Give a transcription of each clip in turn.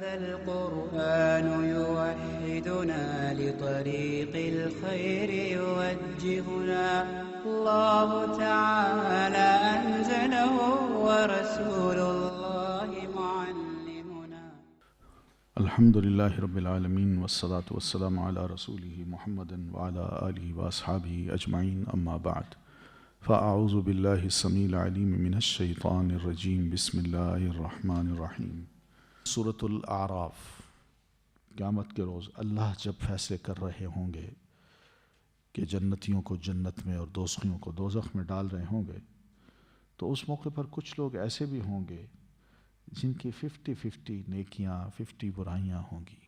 هذا القرآن يوحدنا لطريق الخير يوجهنا الله تعالى أنزله ورسول الله معلمنا. الحمد لله رب العالمين والصلاة والسلام على رسوله محمد وعلى آله وأصحابه أجمعين أما بعد فأعوذ بالله السميع العليم من الشيطان الرجيم بسم الله الرحمن الرحيم. سورۃ الاعراف. قیامت کے روز اللہ جب فیصلے کر رہے ہوں گے کہ جنتیوں کو جنت میں اور دوزخیوں کو دوزخ میں ڈال رہے ہوں گے تو اس موقع پر کچھ لوگ ایسے بھی ہوں گے جن کی 50-50 نیکیاں 50 برائیاں ہوں گی،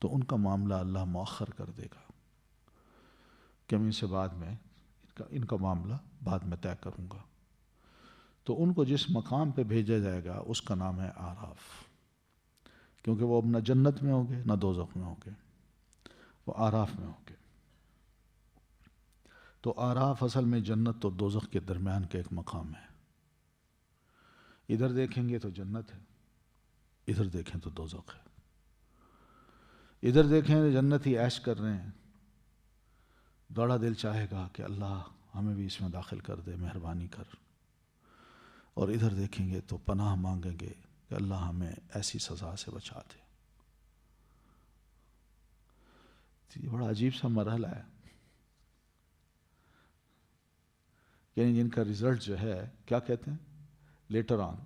تو ان کا معاملہ اللہ مؤخر کر دے گا کہ میں اسے بعد میں ان کا معاملہ بعد میں طے کروں گا. تو ان کو جس مقام پہ بھیجا جائے گا اس کا نام ہے اعراف، کیونکہ وہ اب نہ جنت میں ہوں گے نہ دوزخ میں ہوں گے، وہ اعراف میں ہوں گے. تو اعراف اصل میں جنت اور دوزخ کے درمیان کا ایک مقام ہے. ادھر دیکھیں گے تو جنت ہے، ادھر دیکھیں تو دوزخ ہے. ادھر دیکھیں تو جنت ہی عیش کر رہے ہیں، بڑا دل چاہے گا کہ اللہ ہمیں بھی اس میں داخل کر دے، مہربانی کر. اور ادھر دیکھیں گے تو پناہ مانگیں گے کہ اللہ ہمیں ایسی سزا سے بچا دے. یہ بڑا عجیب سا مرحلہ ہے، یعنی جن کا رزلٹ جو ہے کیا کہتے ہیں لیٹر آن،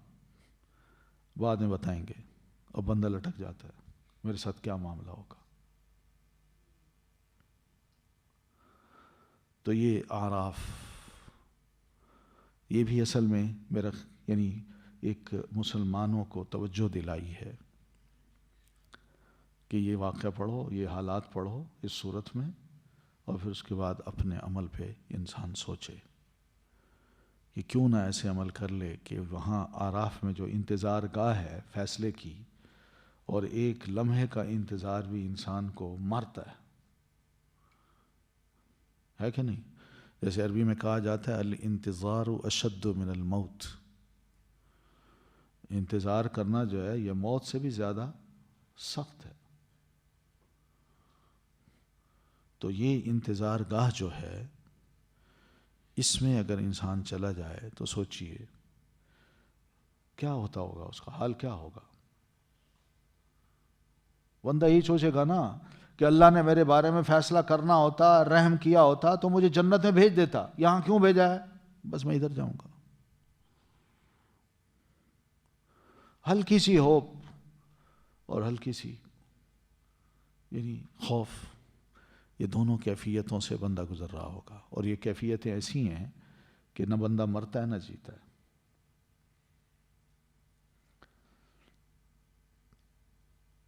بعد میں بتائیں گے، اور بندہ لٹک جاتا ہے میرے ساتھ کیا معاملہ ہوگا. تو یہ اعراف، یہ بھی اصل میں میرا یعنی ایک مسلمانوں کو توجہ دلائی ہے کہ یہ واقعہ پڑھو، یہ حالات پڑھو اس صورت میں، اور پھر اس کے بعد اپنے عمل پہ انسان سوچے کہ کیوں نہ ایسے عمل کر لے کہ وہاں اعراف میں جو انتظار گاہ ہے فیصلے کی، اور ایک لمحے کا انتظار بھی انسان کو مارتا ہے کہ نہیں؟ جیسے عربی میں کہا جاتا ہے الانتظار اشد من الموت، انتظار کرنا جو ہے یہ موت سے بھی زیادہ سخت ہے. تو یہ انتظار گاہ جو ہے اس میں اگر انسان چلا جائے تو سوچئے کیا ہوتا ہوگا، اس کا حال کیا ہوگا. بندہ یہی سوچے گا نا کہ اللہ نے میرے بارے میں فیصلہ کرنا ہوتا، رحم کیا ہوتا تو مجھے جنت میں بھیج دیتا، یہاں کیوں بھیجا ہے، بس میں ادھر جاؤں گا. ہلکی سی ہوپ اور ہلکی سی یعنی خوف، یہ دونوں کیفیتوں سے بندہ گزر رہا ہوگا. اور یہ کیفیتیں ایسی ہیں کہ نہ بندہ مرتا ہے نہ جیتا ہے.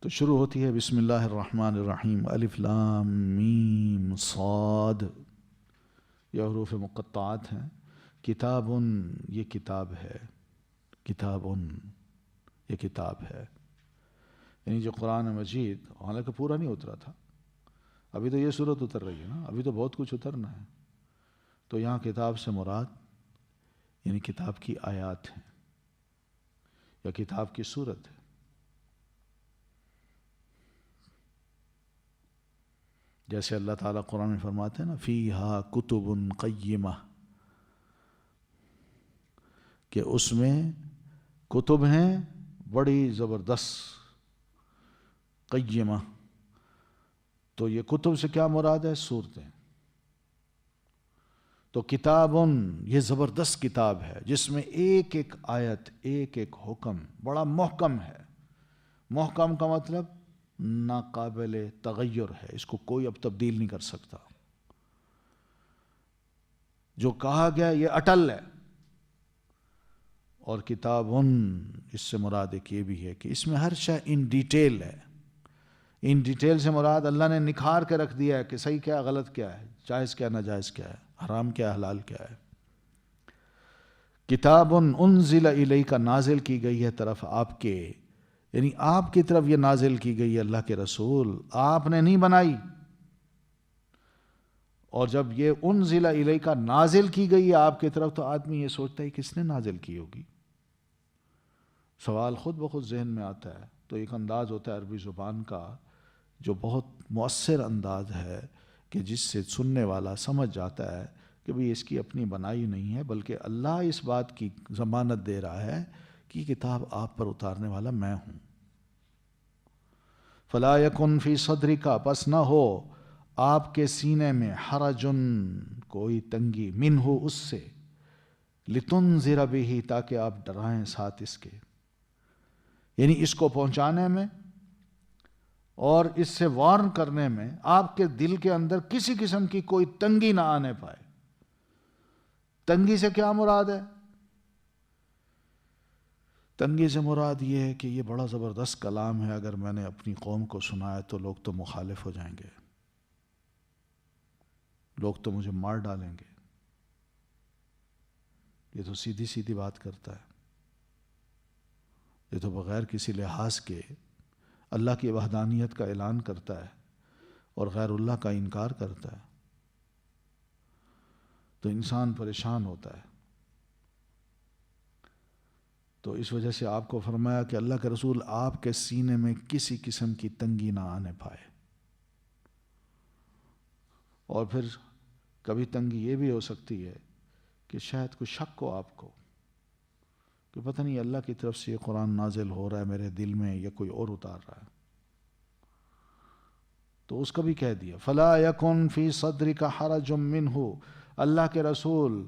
تو شروع ہوتی ہے بسم اللہ الرحمن الرحیم، الف لام میم صاد، یہ حروف مقطعات ہیں. کتاب، یہ کتاب ہے، کتاب یہ کتاب ہے، یعنی جو قرآن مجید حالانکہ پورا نہیں اترا تھا، ابھی تو یہ صورت اتر رہی ہے نا، ابھی تو بہت کچھ اترنا ہے. تو یہاں کتاب سے مراد یعنی کتاب کی آیات ہیں یا کتاب کی صورت ہے. جیسے اللہ تعالیٰ قرآن میں فرماتے ہیں نا فیہا کتب قیمہ، کہ اس میں کتب ہیں بڑی زبردست قیمہ. تو یہ کتب سے کیا مراد ہے؟ صورتیں. تو کتاب یہ زبردست کتاب ہے جس میں ایک ایک آیت ایک ایک حکم بڑا محکم ہے. محکم کا مطلب ناقابل تغیر ہے، اس کو کوئی اب تبدیل نہیں کر سکتا. جو کہا گیا یہ اٹل ہے. اور کتاب اس سے مراد ایک یہ بھی ہے کہ اس میں ہر شے ان ڈیٹیل ہے. ان ڈیٹیل سے مراد اللہ نے نکھار کے رکھ دیا ہے کہ صحیح کیا غلط کیا ہے، جائز کیا ناجائز کیا ہے، حرام کیا حلال کیا ہے. کتاب انزل الیک، نازل کی گئی ہے طرف آپ کے، یعنی آپ کی طرف یہ نازل کی گئی ہے اللہ کے رسول، آپ نے نہیں بنائی. اور جب یہ انزل الیک نازل کی گئی ہے آپ کی طرف تو آدمی یہ سوچتا ہے کس نے نازل کی ہوگی. سوال خود بخود ذہن میں آتا ہے، تو ایک انداز ہوتا ہے عربی زبان کا جو بہت مؤثر انداز ہے کہ جس سے سننے والا سمجھ جاتا ہے کہ بھئی اس کی اپنی بنائی نہیں ہے، بلکہ اللہ اس بات کی ضمانت دے رہا ہے کہ کتاب آپ پر اتارنے والا میں ہوں۔ فلا یکن فی صدرک، پس نہ ہو آپ کے سینے میں حرجن، کوئی تنگی، منہ اس سے، لتنذر بہ، تاکہ آپ ڈرائیں ساتھ اس کے، یعنی اس کو پہنچانے میں اور اس سے وارن کرنے میں آپ کے دل کے اندر کسی قسم کی کوئی تنگی نہ آنے پائے۔ تنگی سے کیا مراد ہے؟ تنگی سے مراد یہ ہے کہ یہ بڑا زبردست کلام ہے، اگر میں نے اپنی قوم کو سنایا تو لوگ تو مخالف ہو جائیں گے، لوگ تو مجھے مار ڈالیں گے۔ یہ تو سیدھی سیدھی بات کرتا ہے، یہ تو بغیر کسی لحاظ کے اللہ کی وحدانیت کا اعلان کرتا ہے اور غیر اللہ کا انکار کرتا ہے، تو انسان پریشان ہوتا ہے۔ تو اس وجہ سے آپ کو فرمایا کہ اللہ کے رسول آپ کے سینے میں کسی قسم کی تنگی نہ آنے پائے۔ اور پھر کبھی تنگی یہ بھی ہو سکتی ہے کہ شاید کوئی شک ہو آپ کو کہ پتہ نہیں اللہ کی طرف سے یہ قرآن نازل ہو رہا ہے میرے دل میں یا کوئی اور اتار رہا ہے، تو اس کا بھی کہہ دیا فلا یکن فی صدرک حرج منہ، اللہ کے رسول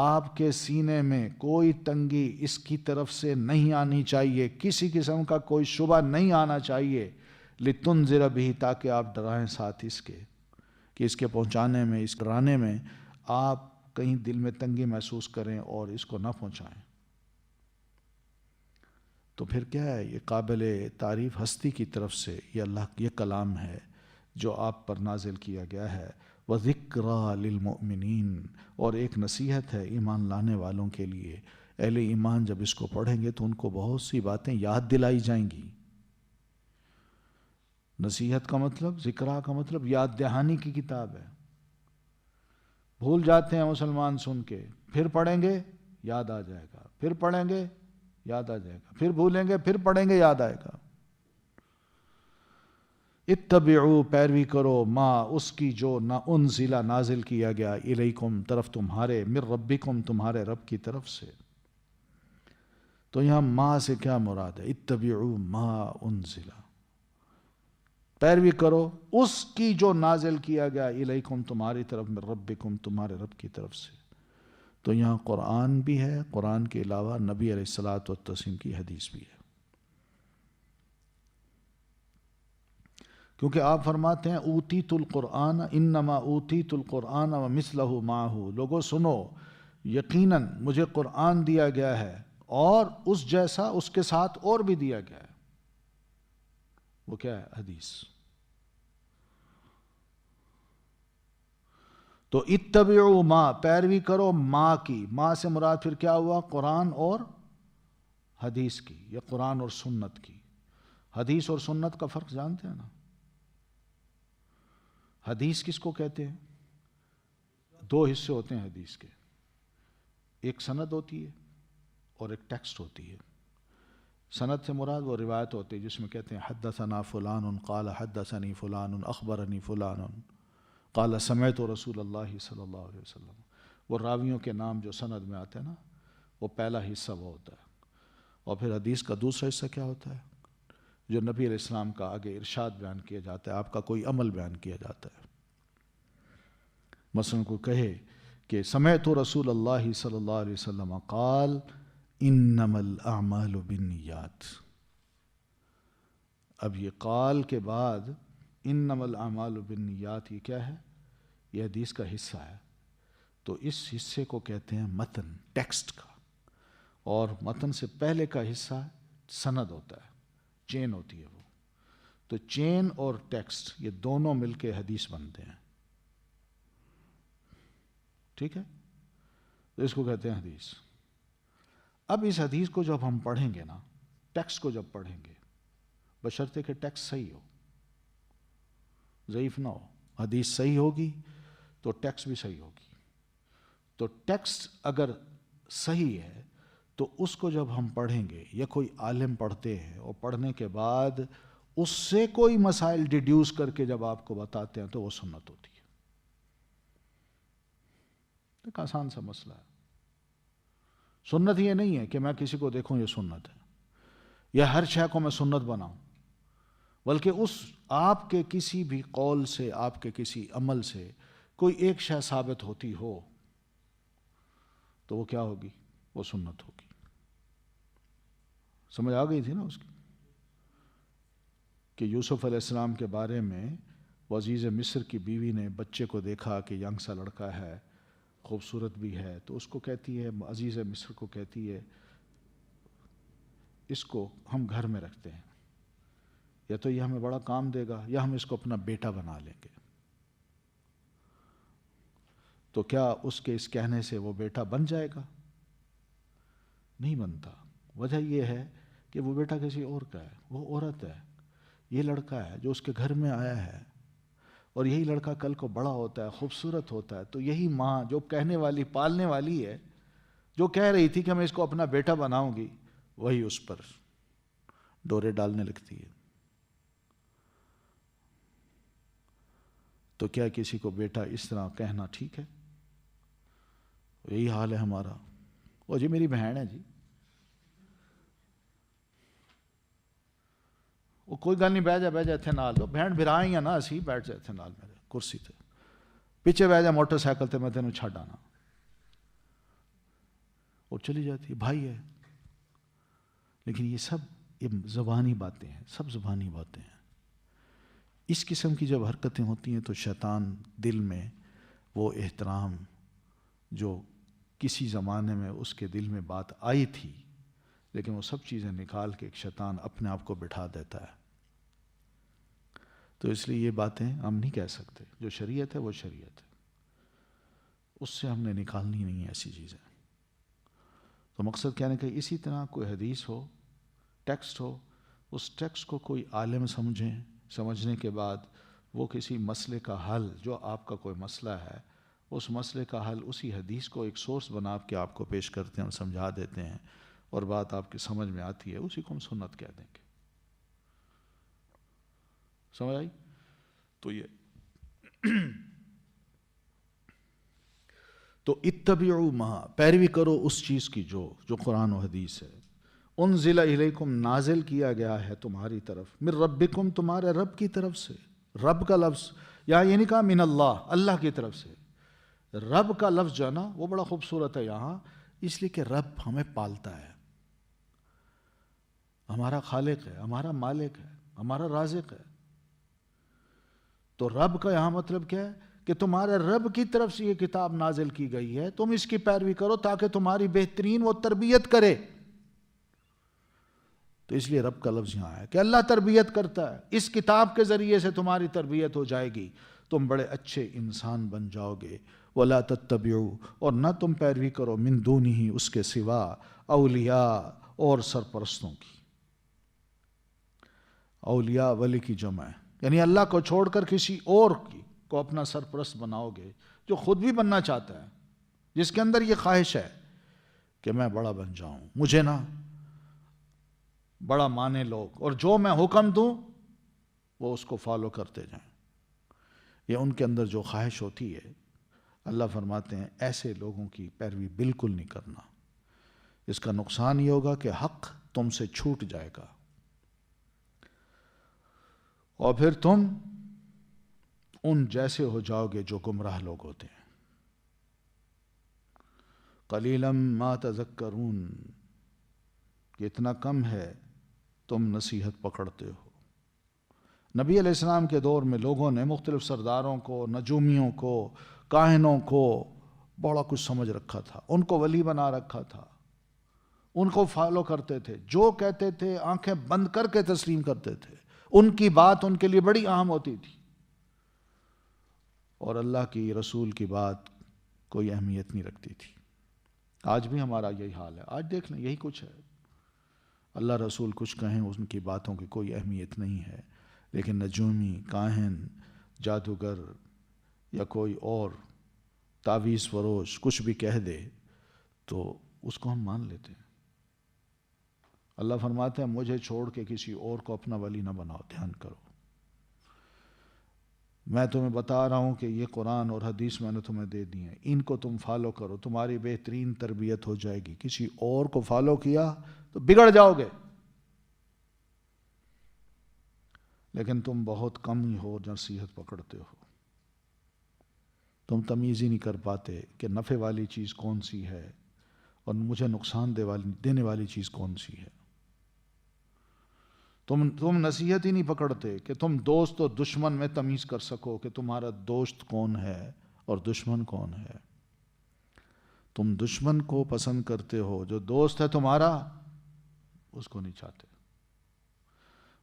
آپ کے سینے میں کوئی تنگی اس کی طرف سے نہیں آنی چاہیے، کسی قسم کا کوئی شبہ نہیں آنا چاہیے، لتنذر بہ، تاکہ آپ ڈرائیں ساتھ اس کے، کہ اس کے پہنچانے میں، اس ڈرانے میں آپ کہیں دل میں تنگی محسوس کریں اور اس کو نہ پہنچائیں۔ تو پھر کیا ہے؟ یہ قابل تعریف ہستی کی طرف سے یہ اللہ یہ کلام ہے جو آپ پر نازل کیا گیا ہے، وَذِكْرَى لِلْمُؤْمِنِينَ، اور ایک نصیحت ہے ایمان لانے والوں کے لیے۔ اہل ایمان جب اس کو پڑھیں گے تو ان کو بہت سی باتیں یاد دلائی جائیں گی۔ نصیحت کا مطلب، ذکرہ کا مطلب یاد دہانی کی کتاب ہے۔ بھول جاتے ہیں مسلمان سن کے، پھر پڑھیں گے یاد آ جائے گا، پھر پڑھیں گے یاد آ جائے گا، پھر بھولیں گے پھر پڑھیں گے یاد آئے گا۔ اتبعوا، پیروی کرو، ما، اس کی جو انزل، نازل کیا گیا، الیکم، طرف تمہارے، من ربکم، تمہارے رب کی طرف سے۔ تو یہاں ما سے کیا مراد ہے؟ اتبعوا ما انزل، پیروی کرو اس کی جو نازل کیا گیا، الیکم، تمہاری طرف، من ربکم، تمہارے رب کی طرف سے۔ تو یہاں قرآن بھی ہے، قرآن کے علاوہ نبی علیہ الصلوۃ والتسلیم کی حدیث بھی ہے، کیونکہ آپ فرماتے ہیں اوتیت القرآن، انما اوتیت القرآن ومثلہ معہ، لوگوں سنو، یقیناً مجھے قرآن دیا گیا ہے اور اس جیسا اس کے ساتھ اور بھی دیا گیا ہے۔ وہ کیا ہے؟ حدیث۔ تو اتبعوا ما، پیروی کرو ما کی، ما سے مراد پھر کیا ہوا؟ قرآن اور حدیث کی، یا قرآن اور سنت کی۔ حدیث اور سنت کا فرق جانتے ہیں نا؟ حدیث کس کو کہتے ہیں؟ دو حصے ہوتے ہیں حدیث کے، ایک سند ہوتی ہے اور ایک ٹیکسٹ ہوتی ہے۔ سند سے مراد وہ روایت ہوتی ہے جس میں کہتے ہیں حدثنا فلان قال حدثنی فلان اخبرنی فلان قال سمعت رسول اللہ صلی اللہ علیہ وسلم۔ وہ راویوں کے نام جو سند میں آتے ہیں نا، وہ پہلا حصہ وہ ہوتا ہے۔ اور پھر حدیث کا دوسرا حصہ کیا ہوتا ہے؟ جو نبی علیہ السلام کا آگے ارشاد بیان کیا جاتا ہے، آپ کا کوئی عمل بیان کیا جاتا ہے۔ مثلا کوئی کہے کہ سمعت رسول اللہ صلی اللہ علیہ وسلم قال انما الاعمال بالنیات، اب یہ قال کے بعد انما الاعمال بالنیات، یہ کیا ہے؟ یہ حدیث کا حصہ ہے۔ تو اس حصے کو کہتے ہیں متن، ٹیکسٹ کا، اور متن سے پہلے کا حصہ سند ہوتا ہے، چین ہوتی ہے وہ۔ تو چین اور ٹیکسٹ یہ دونوں مل کے حدیث بنتے ہیں، ٹھیک ہے؟ تو اس کو کہتے ہیں حدیث۔ اب اس حدیث کو جب ہم پڑھیں گے نا، ٹیکسٹ کو جب پڑھیں گے، بشرطے کہ ٹیکسٹ صحیح ہو، ضعیف نہ ہو۔ حدیث صحیح ہوگی تو ٹیکسٹ بھی صحیح ہوگی۔ تو ٹیکسٹ اگر صحیح ہے تو اس کو جب ہم پڑھیں گے یا کوئی عالم پڑھتے ہیں اور پڑھنے کے بعد اس سے کوئی مسائل ڈیڈیوس کر کے جب آپ کو بتاتے ہیں تو وہ سنت ہوتی ہے. ایک آسان سا مسئلہ ہے. سنت یہ نہیں ہے کہ میں کسی کو دیکھوں یہ سنت ہے یا ہر شے کو میں سنت بناؤں، بلکہ اس آپ کے کسی بھی قول سے، آپ کے کسی عمل سے کوئی ایک شے ثابت ہوتی ہو تو وہ کیا ہوگی؟ وہ سنت ہوگی. سمجھ آ گئی تھی نا اس کی کہ یوسف علیہ السلام کے بارے میں وہ عزیز مصر کی بیوی نے بچے کو دیکھا کہ ینگ سا لڑکا ہے، خوبصورت بھی ہے، تو اس کو کہتی ہے، عزیز مصر کو کہتی ہے اس کو ہم گھر میں رکھتے ہیں، یا تو یہ ہمیں بڑا کام دے گا یا ہم اس کو اپنا بیٹا بنا لیں گے. تو کیا اس کے اس کہنے سے وہ بیٹا بن جائے گا؟ نہیں بنتا. وجہ یہ ہے کہ وہ بیٹا کسی اور کا ہے، وہ عورت ہے. یہ لڑکا ہے جو اس کے گھر میں آیا ہے، اور یہی لڑکا کل کو بڑا ہوتا ہے، خوبصورت ہوتا ہے، تو یہی ماں جو کہنے والی، پالنے والی ہے، جو کہہ رہی تھی کہ میں اس کو اپنا بیٹا بناؤں گی، وہی اس پر ڈورے ڈالنے لگتی ہے. تو کیا کسی کو بیٹا اس طرح کہنا ٹھیک ہے؟ یہی حال ہے ہمارا. وہ جی میری بہن ہے جی، وہ کوئی گل نہیں، بہ جا اتنے نال، بہن بھرا ہی ہے نا اسی، بیٹھ جا اتنے نال میرے کرسی تے، پیچھے بہ جا موٹر سائیکل تے، میں تینوں چھڈ آنا. وہ چلی جاتی، بھائی ہے. لیکن یہ سب یہ زبانی باتیں ہیں، سب زبانی باتیں ہیں. اس قسم کی جب حرکتیں ہوتی ہیں تو شیطان دل میں وہ احترام جو کسی زمانے میں اس کے دل میں بات آئی تھی، لیکن وہ سب چیزیں نکال کے ایک شیطان اپنے آپ کو بٹھا دیتا ہے. تو اس لیے یہ باتیں ہم نہیں کہہ سکتے. جو شریعت ہے وہ شریعت ہے، اس سے ہم نے نکالنی نہیں ہے ایسی چیزیں. تو مقصد کہنے کہ اسی طرح کوئی حدیث ہو، ٹیکسٹ ہو، اس ٹیکسٹ کو کوئی عالم سمجھیں، سمجھنے کے بعد وہ کسی مسئلے کا حل، جو آپ کا کوئی مسئلہ ہے، اس مسئلے کا حل اسی حدیث کو ایک سورس بنا کے آپ کو پیش کرتے ہیں اور سمجھا دیتے ہیں، اور بات آپ کی سمجھ میں آتی ہے، اسی کو ہم سنت کہہ دیں گے. سمجھ آئی؟ تو یہ تو اتبعوا ما، پیروی کرو اس چیز کی جو قرآن و حدیث ہے. انزل الیکم، نازل کیا گیا ہے تمہاری طرف، من ربکم، تمہارے رب کی طرف سے. رب کا لفظ یہاں یہ نہیں کہا من اللہ، اللہ کی طرف سے. رب کا لفظ جو ہے نا وہ بڑا خوبصورت ہے یہاں، اس لیے کہ رب ہمیں پالتا ہے، ہمارا خالق ہے، ہمارا مالک ہے، ہمارا رازق ہے. تو رب کا یہاں مطلب کیا ہے کہ تمہارے رب کی طرف سے یہ کتاب نازل کی گئی ہے، تم اس کی پیروی کرو تاکہ تمہاری بہترین وہ تربیت کرے. تو اس لیے رب کا لفظ یہاں ہے کہ اللہ تربیت کرتا ہے، اس کتاب کے ذریعے سے تمہاری تربیت ہو جائے گی، تم بڑے اچھے انسان بن جاؤ گے. وَلَا تَتَّبِعُوا، اور نہ تم پیروی کرو، من دونہ، اس کے سوا، اولیاء، اور سرپرستوں کی. اولیاء ولی کی جمع ہے، یعنی اللہ کو چھوڑ کر کسی اور کو اپنا سرپرست بناؤ گے، جو خود بھی بننا چاہتا ہے، جس کے اندر یہ خواہش ہے کہ میں بڑا بن جاؤں، مجھے نا بڑا مانے لوگ، اور جو میں حکم دوں وہ اس کو فالو کرتے جائیں. یہ ان کے اندر جو خواہش ہوتی ہے، اللہ فرماتے ہیں ایسے لوگوں کی پیروی بالکل نہیں کرنا. اس کا نقصان یہ ہوگا کہ حق تم سے چھوٹ جائے گا، اور پھر تم ان جیسے ہو جاؤ گے جو گمراہ لوگ ہوتے ہیں. قلیلا ما تذکرون، کہ اتنا کم ہے تم نصیحت پکڑتے ہو. نبی علیہ السلام کے دور میں لوگوں نے مختلف سرداروں کو، نجومیوں کو، کاہنوں کو بڑا کچھ سمجھ رکھا تھا، ان کو ولی بنا رکھا تھا، ان کو فالو کرتے تھے، جو کہتے تھے آنکھیں بند کر کے تسلیم کرتے تھے، ان کی بات ان کے لیے بڑی اہم ہوتی تھی، اور اللہ کی رسول کی بات کوئی اہمیت نہیں رکھتی تھی. آج بھی ہمارا یہی حال ہے. آج دیکھ لیں یہی کچھ ہے، اللہ رسول کچھ کہیں ان کی باتوں کی کوئی اہمیت نہیں ہے، لیکن نجومی، کاہن، جادوگر یا کوئی اور تعویذ فروش کچھ بھی کہہ دے تو اس کو ہم مان لیتے ہیں. اللہ فرماتے ہیں مجھے چھوڑ کے کسی اور کو اپنا ولی نہ بناؤ. دھیان کرو، میں تمہیں بتا رہا ہوں کہ یہ قرآن اور حدیث میں نے تمہیں دے دی ہیں، ان کو تم فالو کرو، تمہاری بہترین تربیت ہو جائے گی. کسی اور کو فالو کیا تو بگڑ جاؤ گے. لیکن تم بہت کم ہی ہو نصیحت پکڑتے ہو. تم تمیز ہی نہیں کر پاتے کہ نفع والی چیز کون سی ہے اور مجھے نقصان دینے والی چیز کون سی ہے. تم نصیحت ہی نہیں پکڑتے کہ تم دوست و دشمن میں تمیز کر سکو کہ تمہارا دوست کون ہے اور دشمن کون ہے. تم دشمن کو پسند کرتے ہو، جو دوست ہے تمہارا اس کو نہیں چاہتے.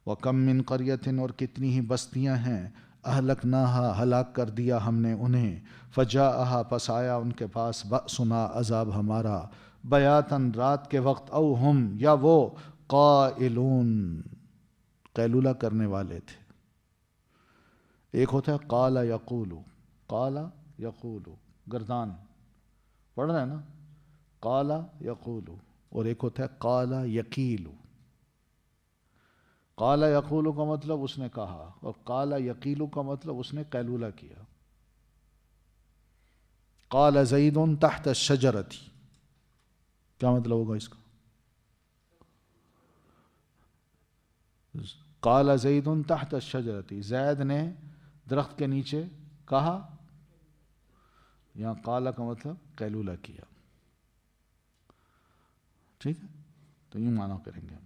وَكَمْ مِنْ قَرْيَةٍ، اور کتنی ہی بستیاں ہیں، اہلکناہا، ہلاک کر دیا ہم نے انہیں، فجاءہا، پس آیا ان کے پاس، بأسنا، عذاب ہمارا، بیاتاً، رات کے وقت، او ہم، یا وہ، قائلون، قیلولہ کرنے والے تھے. ایک ہوتا ہے قال یقولو، قال یقولو، گردان پڑھ رہے ہیں نا، قال یقولو، اور ایک ہوتا ہے قال یقیلو. قال یقولو کا مطلب اس نے کہا، اور قال یقیلو کا مطلب اس نے قیلولہ کیا. قال زید تحت الشجرۃ، کیا مطلب ہوگا اس کا؟ قال زید تحت الشجرۃ، زید نے درخت کے نیچے کہا. یہاں قال کا مطلب قیلولہ کیا. ٹھیک ہے، تو یوں معنی کریں گے ہم.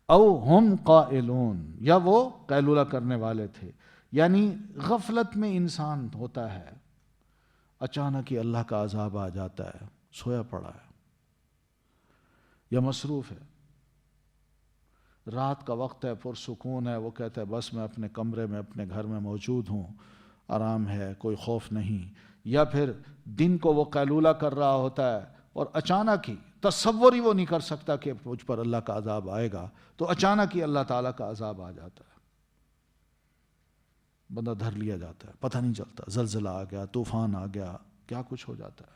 او ہم قائلون، یا وہ قیلولہ کرنے والے تھے. یعنی غفلت میں انسان ہوتا ہے، اچانک ہی اللہ کا عذاب آ جاتا ہے، سویا پڑا ہے یا مصروف ہے، رات کا وقت ہے، پرسکون ہے، وہ کہتا ہے بس میں اپنے کمرے میں اپنے گھر میں موجود ہوں، آرام ہے، کوئی خوف نہیں. یا پھر دن کو وہ قیلولہ کر رہا ہوتا ہے اور اچانک ہی، تصور ہی وہ نہیں کر سکتا کہ مجھ پر اللہ کا عذاب آئے گا، تو اچانک ہی اللہ تعالیٰ کا عذاب آ جاتا ہے، بندہ دھر لیا جاتا ہے، پتہ نہیں چلتا، زلزلہ آ گیا، طوفان آ گیا، کیا کچھ ہو جاتا ہے.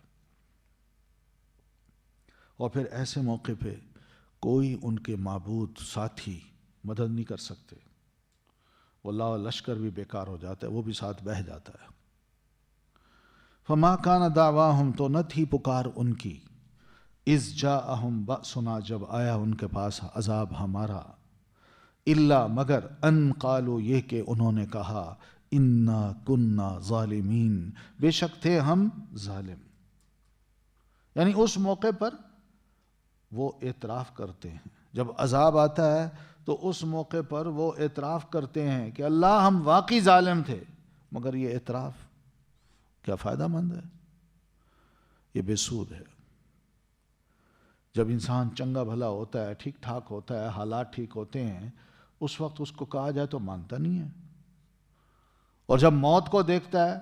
اور پھر ایسے موقع پہ کوئی ان کے معبود ساتھی مدد نہیں کر سکتے، واللہ لشکر بھی بیکار ہو جاتا ہے، وہ بھی ساتھ بہہ جاتا ہے. فما کان دعواہم، تو نہ تھی پکار ان کی، اذ جاءہم بأسنا، جب آیا ان کے پاس عذاب ہمارا، الا، مگر، ان قالوا، یہ کہ انہوں نے کہا، انا کننا ظالمین، بے شک تھے ہم ظالم. یعنی اس موقع پر وہ اعتراف کرتے ہیں، جب عذاب آتا ہے تو اس موقع پر وہ اعتراف کرتے ہیں کہ اللہ ہم واقعی ظالم تھے. مگر یہ اعتراف کیا فائدہ مند ہے؟ یہ بے سود ہے. جب انسان چنگا بھلا ہوتا ہے، ٹھیک ٹھاک ہوتا ہے، حالات ٹھیک ہوتے ہیں، اس وقت اس کو کہا جائے تو مانتا نہیں ہے. اور جب موت کو دیکھتا ہے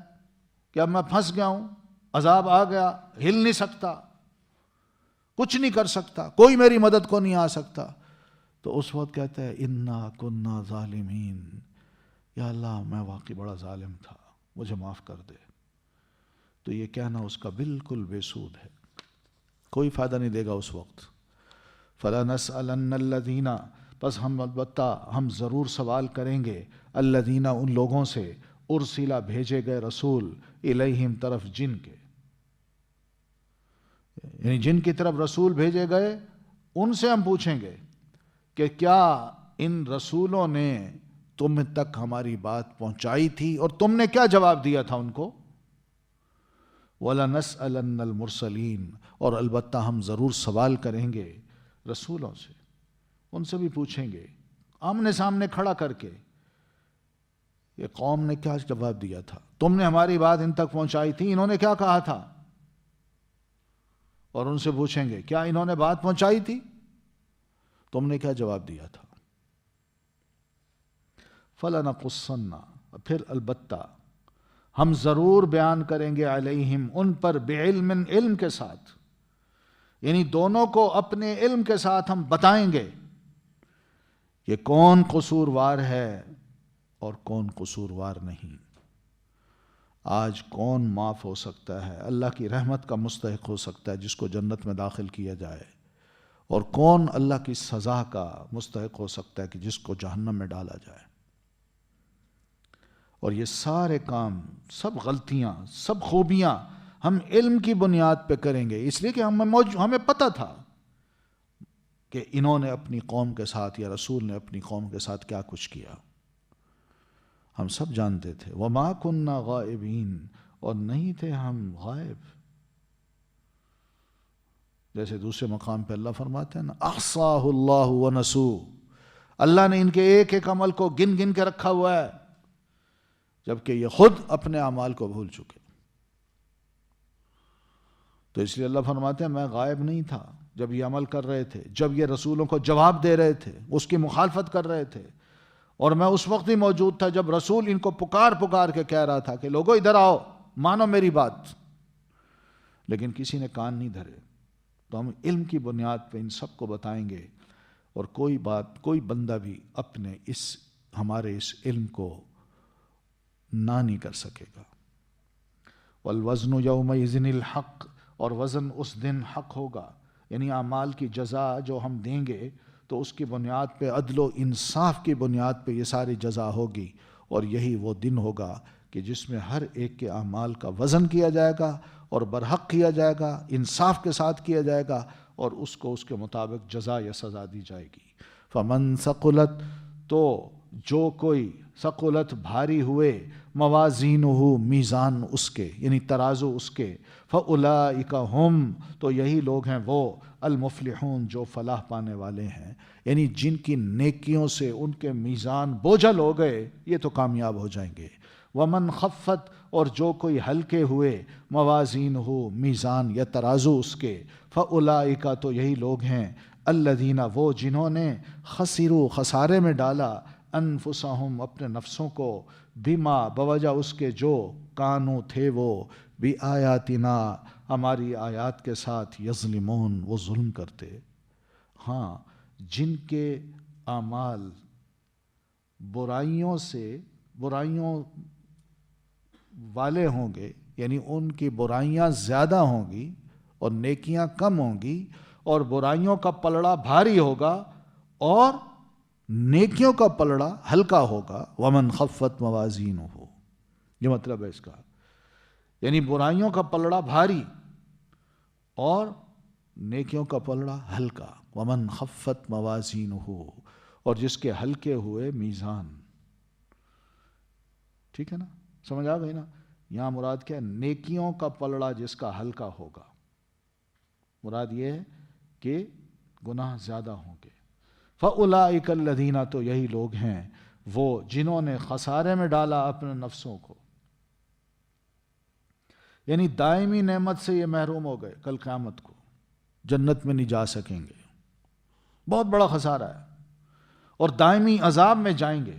کہ اب میں پھنس گیا ہوں، عذاب آ گیا، ہل نہیں سکتا، کچھ نہیں کر سکتا، کوئی میری مدد کو نہیں آ سکتا، تو اس وقت کہتا ہے انا کننا ظالمین، یا اللہ میں واقعی بڑا ظالم تھا، مجھے معاف کر دے. تو یہ کہنا اس کا بالکل بے سود ہے، کوئی فائدہ نہیں دے گا اس وقت. فَلَنَسْأَلَنَّ الَّذِينَ، پس ہم البتہ ہم ضرور سوال کریں گے، الَّذِينَ، ان لوگوں سے، ارسلا، بھیجے گئے رسول، الیہم، طرف جن کے، یعنی جن کی طرف رسول بھیجے گئے ان سے ہم پوچھیں گے کہ کیا ان رسولوں نے تم تک ہماری بات پہنچائی تھی اور تم نے کیا جواب دیا تھا ان کو. وَلَنَسْأَلَنَّ الْمُرْسَلِينَ، اور البتہ ہم ضرور سوال کریں گے رسولوں سے، ان سے بھی پوچھیں گے آمنے سامنے کھڑا کر کے، یہ قوم نے کیا جواب دیا تھا، تم نے ہماری بات ان تک پہنچائی تھی، انہوں نے کیا کہا تھا. اور ان سے پوچھیں گے کیا انہوں نے بات پہنچائی تھی، تم نے کیا جواب دیا تھا. فَلَنَقُصَّنَّ، پھر البتہ ہم ضرور بیان کریں گے، علیہم، ان پر، بعلم، علم کے ساتھ، یعنی دونوں کو اپنے علم کے ساتھ ہم بتائیں گے کہ کون قصوروار ہے اور کون قصوروار نہیں. آج کون معاف ہو سکتا ہے، اللہ کی رحمت کا مستحق ہو سکتا ہے جس کو جنت میں داخل کیا جائے، اور کون اللہ کی سزا کا مستحق ہو سکتا ہے کہ جس کو جہنم میں ڈالا جائے؟ اور یہ سارے کام، سب غلطیاں، سب خوبیاں ہم علم کی بنیاد پہ کریں گے، اس لیے کہ ہمیں پتہ تھا کہ انہوں نے اپنی قوم کے ساتھ یا رسول نے اپنی قوم کے ساتھ کیا کچھ کیا، ہم سب جانتے تھے۔ وَمَا كُنَّا غَائِبِينَ، اور نہیں تھے ہم غائب۔ جیسے دوسرے مقام پہ اللہ فرماتے ہیں نا، احصاہ اللہ ونسوہ، اللہ نے ان کے ایک ایک عمل کو گن گن کے رکھا ہوا ہے، جبکہ یہ خود اپنے اعمال کو بھول چکے۔ تو اس لیے اللہ فرماتے ہیں میں غائب نہیں تھا جب یہ عمل کر رہے تھے، جب یہ رسولوں کو جواب دے رہے تھے، اس کی مخالفت کر رہے تھے، اور میں اس وقت ہی موجود تھا جب رسول ان کو پکار پکار کے کہہ رہا تھا کہ لوگو ادھر آؤ، مانو میری بات، لیکن کسی نے کان نہیں دھرے۔ تو ہم علم کی بنیاد پہ ان سب کو بتائیں گے، اور کوئی بندہ بھی اپنے ہمارے اس علم کو نہ نہیں کر سکے گا۔ والوزن یومئذ الحق، اور وزن اس دن حق ہوگا، یعنی اعمال کی جزا جو ہم دیں گے تو اس کی بنیاد پہ، عدل و انصاف کی بنیاد پہ یہ ساری جزا ہوگی، اور یہی وہ دن ہوگا کہ جس میں ہر ایک کے اعمال کا وزن کیا جائے گا اور برحق کیا جائے گا، انصاف کے ساتھ کیا جائے گا، اور اس کو اس کے مطابق جزا یا سزا دی جائے گی۔ فمن ثقلت، تو جو کوئی ثقلت بھاری ہوئے، موازینہ میزان اس کے یعنی ترازو اس کے، فاولئک ہم، تو یہی لوگ ہیں وہ، المفلحون جو فلاح پانے والے ہیں، یعنی جن کی نیکیوں سے ان کے میزان بوجھل ہو گئے یہ تو کامیاب ہو جائیں گے۔ ومن خفت، اور جو کوئی ہلکے ہوئے، موازینہ میزان یا ترازو اس کے، فاولئک تو یہی لوگ ہیں، الذین وہ جنہوں نے، خسروا خسارے میں ڈالا، انفسہم اپنے نفسوں کو، بما بوجہ اس کے جو، کانو تھے وہ، بآیاتنا ہماری آیات کے ساتھ، یظلمون وہ ظلم کرتے۔ ہاں، جن کے اعمال برائیوں والے ہوں گے، یعنی ان کی برائیاں زیادہ ہوں گی اور نیکیاں کم ہوں گی، اور برائیوں کا پلڑا بھاری ہوگا اور نیکیوں کا پلڑا ہلکا ہوگا۔ ومن خفت موازینہ، یہ مطلب ہے اس کا، یعنی برائیوں کا پلڑا بھاری اور نیکیوں کا پلڑا ہلکا۔ ومن خفت موازینہ، اور جس کے ہلکے ہوئے میزان۔ ٹھیک ہے نا، سمجھ آ گئی نا؟ یہاں مراد کیا ہے؟ نیکیوں کا پلڑا جس کا ہلکا ہوگا، مراد یہ ہے کہ گناہ زیادہ ہوں گے۔ فَأُولَئِكَ الَّذِينَ، تو یہی لوگ ہیں وہ جنہوں نے خسارے میں ڈالا اپنے نفسوں کو، یعنی دائمی نعمت سے یہ محروم ہو گئے، کل قیامت کو جنت میں نہیں جا سکیں گے، بہت بڑا خسارہ ہے، اور دائمی عذاب میں جائیں گے،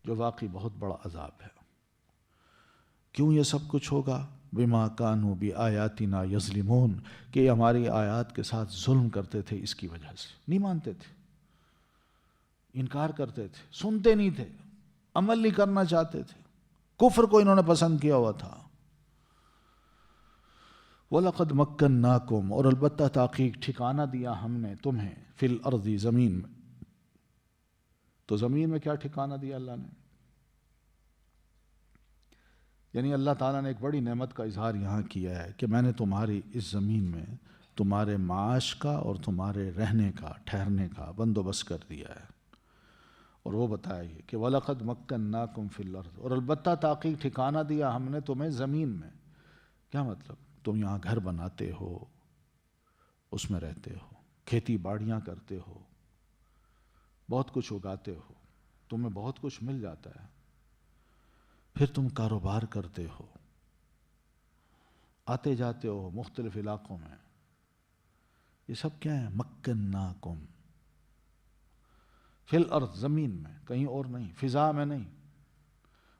جو واقعی بہت بڑا عذاب ہے۔ کیوں یہ سب کچھ ہوگا؟ بما کانوا بآیاتنا یظلمون، کہ یہ ہماری آیات کے ساتھ ظلم کرتے تھے، اس کی وجہ سے نہیں مانتے تھے، انکار کرتے تھے، سنتے نہیں تھے، عمل نہیں کرنا چاہتے تھے، کفر کو انہوں نے پسند کیا ہوا تھا۔ وَلَقَدْ مَكَّنَّاكُمْ، اور البتہ تحقیق ٹھکانہ دیا ہم نے تمہیں، فی الارض زمین میں۔ تو زمین میں کیا ٹھکانہ دیا اللہ نے؟ یعنی اللہ تعالیٰ نے ایک بڑی نعمت کا اظہار یہاں کیا ہے کہ میں نے تمہاری اس زمین میں تمہارے معاش کا اور تمہارے رہنے کا، ٹھہرنے کا بندوبست کر دیا ہے، اور وہ بتایا یہ کہ وَلَقَدْ مَكَّنَّاكُمْ فِي الْأَرْضِ، اور البتہ تحقیق ٹھکانہ دیا ہم نے تمہیں زمین میں۔ کیا مطلب؟ تم یہاں گھر بناتے ہو، اس میں رہتے ہو، کھیتی باڑیاں کرتے ہو، بہت کچھ اگاتے ہو، تمہیں بہت کچھ مل جاتا ہے، پھر تم کاروبار کرتے ہو، آتے جاتے ہو مختلف علاقوں میں، یہ سب کیا ہے؟ مکناکم فی الارض، زمین میں، کہیں اور نہیں، فضا میں نہیں۔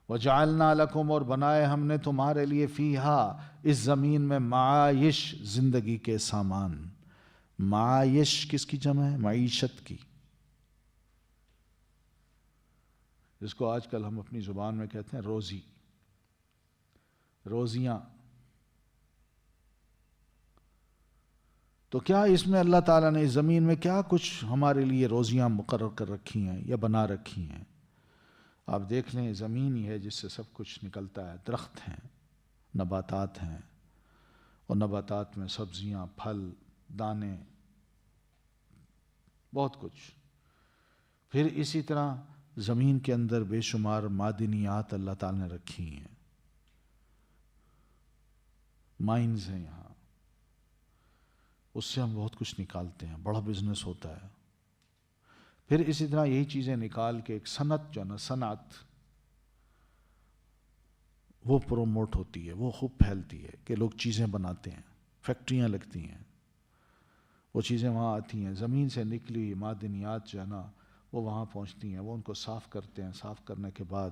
وجعلنا لکم، اور بنائے ہم نے تمہارے لیے، فیہا اس زمین میں، معائش زندگی کے سامان۔ معائش کس کی جمع ہے؟ معیشت کی، جس کو آج کل ہم اپنی زبان میں کہتے ہیں روزی، روزیاں۔ تو کیا اس میں اللہ تعالیٰ نے اس زمین میں کیا کچھ ہمارے لیے روزیاں مقرر کر رکھی ہیں یا بنا رکھی ہیں؟ آپ دیکھ لیں زمین ہی ہے جس سے سب کچھ نکلتا ہے، درخت ہیں، نباتات ہیں، اور نباتات میں سبزیاں، پھل، دانے، بہت کچھ. پھر اسی طرح زمین کے اندر بے شمار معدنیات اللہ تعالیٰ نے رکھی ہیں، مائنز ہیں یہاں، اس سے ہم بہت کچھ نکالتے ہیں، بڑا بزنس ہوتا ہے. پھر اسی طرح یہی چیزیں نکال کے ایک صنعت جو ہے نا، صنعت وہ پروموٹ ہوتی ہے، وہ خوب پھیلتی ہے کہ لوگ چیزیں بناتے ہیں، فیکٹریاں لگتی ہیں، وہ چیزیں وہاں آتی ہیں، زمین سے نکلی معدنیات جو ہے نا وہ وہاں پہنچتی ہیں، وہ ان کو صاف کرتے ہیں، صاف کرنے کے بعد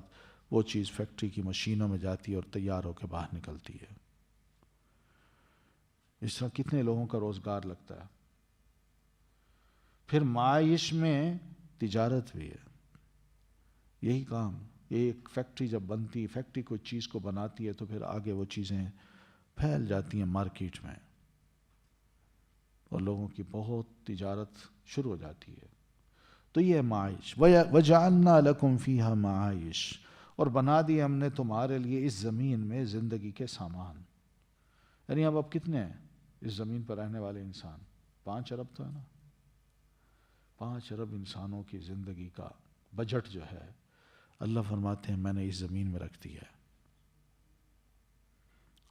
وہ چیز فیکٹری کی مشینوں میں جاتی ہے اور تیار ہو کے باہر نکلتی ہے. اس طرح کتنے لوگوں کا روزگار لگتا ہے. پھر معاش میں تجارت بھی ہے، یہی کام. ایک فیکٹری جب بنتی، فیکٹری کوئی چیز کو بناتی ہے تو پھر آگے وہ چیزیں پھیل جاتی ہیں مارکیٹ میں اور لوگوں کی بہت تجارت شروع ہو جاتی ہے. تو یہ معاش. وَجَعَلْنَا لَكُمْ فِيهَا مَعَائِشَ، اور بنا دی ہم نے تمہارے لیے اس زمین میں زندگی کے سامان. یعنی اب کتنے ہیں اس زمین پر رہنے والے انسان؟ 5 ارب تو ہے نا. 5 ارب انسانوں کی زندگی کا بجٹ جو ہے اللہ فرماتے ہیں میں نے اس زمین میں رکھ دیا ہے.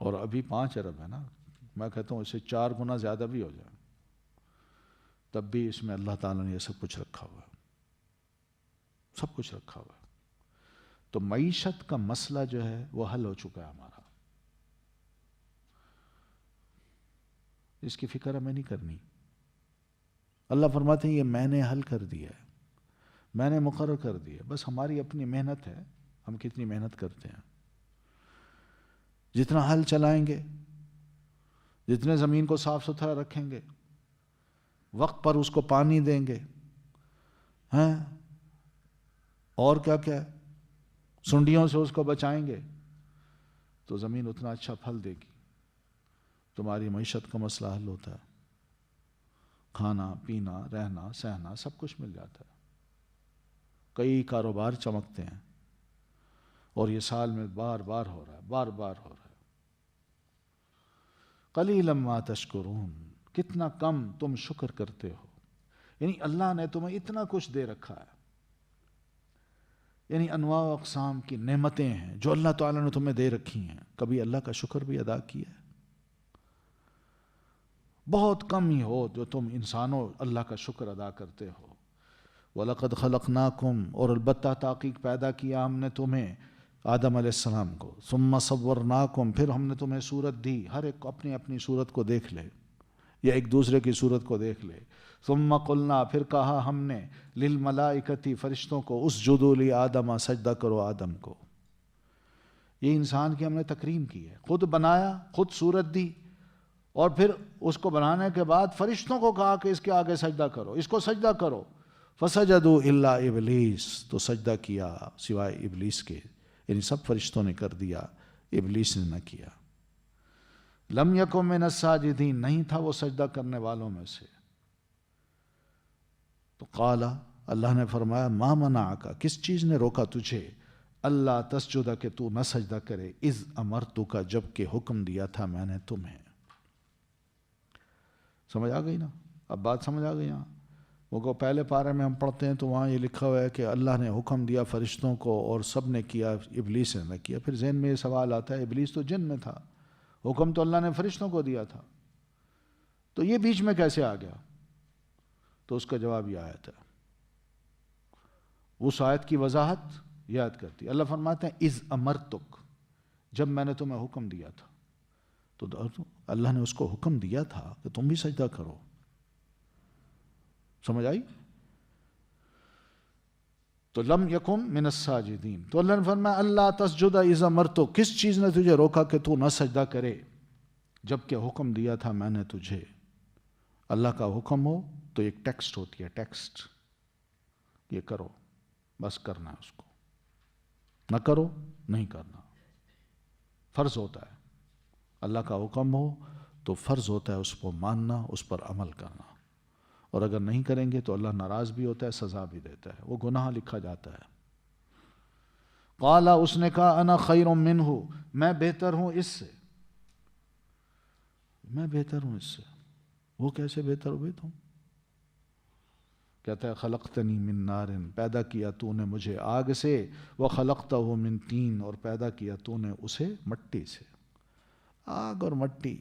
اور ابھی 5 ارب ہے نا، میں کہتا ہوں اسے 4 گنا زیادہ بھی ہو جائے تب بھی اس میں اللہ تعالیٰ نے یہ سب کچھ رکھا ہوا ہے، سب کچھ رکھا ہوا ہے. تو معیشت کا مسئلہ جو ہے وہ حل ہو چکا ہے ہمارا. اس کی فکر ہمیں نہیں کرنی. اللہ فرماتے ہیں یہ میں نے حل کر دیا ہے، میں نے مقرر کر دیا ہے. بس ہماری اپنی محنت ہے، ہم کتنی محنت کرتے ہیں. جتنا حل چلائیں گے، جتنے زمین کو صاف ستھرا رکھیں گے، وقت پر اس کو پانی دیں گے، ہیں اور کیا کیا سنڈیوں سے اس کو بچائیں گے، تو زمین اتنا اچھا پھل دے گی. تمہاری معیشت کا مسئلہ حل ہوتا ہے. کھانا پینا رہنا سہنا سب کچھ مل جاتا ہے. کئی کاروبار چمکتے ہیں اور یہ سال میں بار بار ہو رہا ہے، بار بار ہو رہا ہے. قلیلا ما تشکرون، کتنا کم تم شکر کرتے ہو. یعنی اللہ نے تمہیں اتنا کچھ دے رکھا ہے، یعنی انواع و اقسام کی نعمتیں ہیں جو اللہ تعالیٰ نے تمہیں دے رکھی ہیں. کبھی اللہ کا شکر بھی ادا کیا ہے؟ بہت کم ہی ہو جو تم انسانوں اللہ کا شکر ادا کرتے ہو. وَلَقَدْ خَلَقْنَاكُمْ، اور البتہ تحقیق پیدا کیا ہم نے تمہیں، آدم علیہ السلام کو. ثُمَّ صَوَّرْنَاكُمْ، پھر ہم نے تمہیں صورت دی. ہر ایک اپنی اپنی صورت کو دیکھ لے یا ایک دوسرے کی صورت کو دیکھ لے. ثُمَّ قُلْنَا، پھر کہا ہم نے، لِلْمَلَائِكَةِ، فرشتوں کو، اسجدوا لِآدَمَ، سجدہ کرو آدم کو. یہ انسان کی ہم نے تکریم کی ہے، خود بنایا، خود صورت دی، اور پھر اس کو بنانے کے بعد فرشتوں کو کہا کہ اس کے آگے سجدہ کرو، اس کو سجدہ کرو. فسجدوا الا ابلیس، تو سجدہ کیا سوائے ابلیس کے، یعنی سب فرشتوں نے کر دیا، ابلیس نے نہ کیا. لم یکن من الساجدین، نہیں تھا وہ سجدہ کرنے والوں میں سے. تو قال، اللہ نے فرمایا، ما منعک، کس چیز نے روکا تجھے، اللہ تسجد، کہ تو نہ سجدہ کرے، اذ امرتک، جب کہ حکم دیا تھا میں نے تمہیں. سمجھ آ گئی نا؟ اب بات سمجھ آ گئی. یہاں وہ پہلے پارے میں ہم پڑھتے ہیں تو وہاں یہ لکھا ہوا ہے کہ اللہ نے حکم دیا فرشتوں کو اور سب نے کیا، ابلیس نے نہ کیا. پھر ذہن میں یہ سوال آتا ہے ابلیس تو جن میں تھا، حکم تو اللہ نے فرشتوں کو دیا تھا، تو یہ بیچ میں کیسے آ گیا؟ تو اس کا جواب یہ آیت ہے. اس آیت کی وضاحت یہ آیت کرتی ہے. اللہ فرماتے ہیں اذ امرتک، جب میں نے تمہیں حکم دیا تھا. تو اللہ نے اس کو حکم دیا تھا کہ تم بھی سجدہ کرو. سمجھ آئی؟ تو لم یکن من الساجدین. تو اللہ نے فرمایا اللہ تسجد اذا امرتک، کس چیز نے تجھے روکا کہ تو نہ سجدہ کرے جب کہ حکم دیا تھا میں نے تجھے. اللہ کا حکم ہو تو ایک ٹیکسٹ ہوتی ہے، ٹیکسٹ، یہ کرو، بس کرنا ہے، اس کو نہ کرو نہیں کرنا، فرض ہوتا ہے. اللہ کا حکم ہو تو فرض ہوتا ہے اس کو ماننا، اس پر عمل کرنا، اور اگر نہیں کریں گے تو اللہ ناراض بھی ہوتا ہے، سزا بھی دیتا ہے، وہ گناہ لکھا جاتا ہے۔ قال، اس نے کہا انا خیر منہ، میں بہتر ہوں اس سے، میں بہتر ہوں اس سے۔ وہ کیسے بہتر ہوئے تم؟ کہتا ہے خلقتنی من نار، پیدا کیا تو نے مجھے آگ سے، وخلقتہ من طین، اور پیدا کیا تو نے اسے مٹی سے۔ آگ اور مٹی،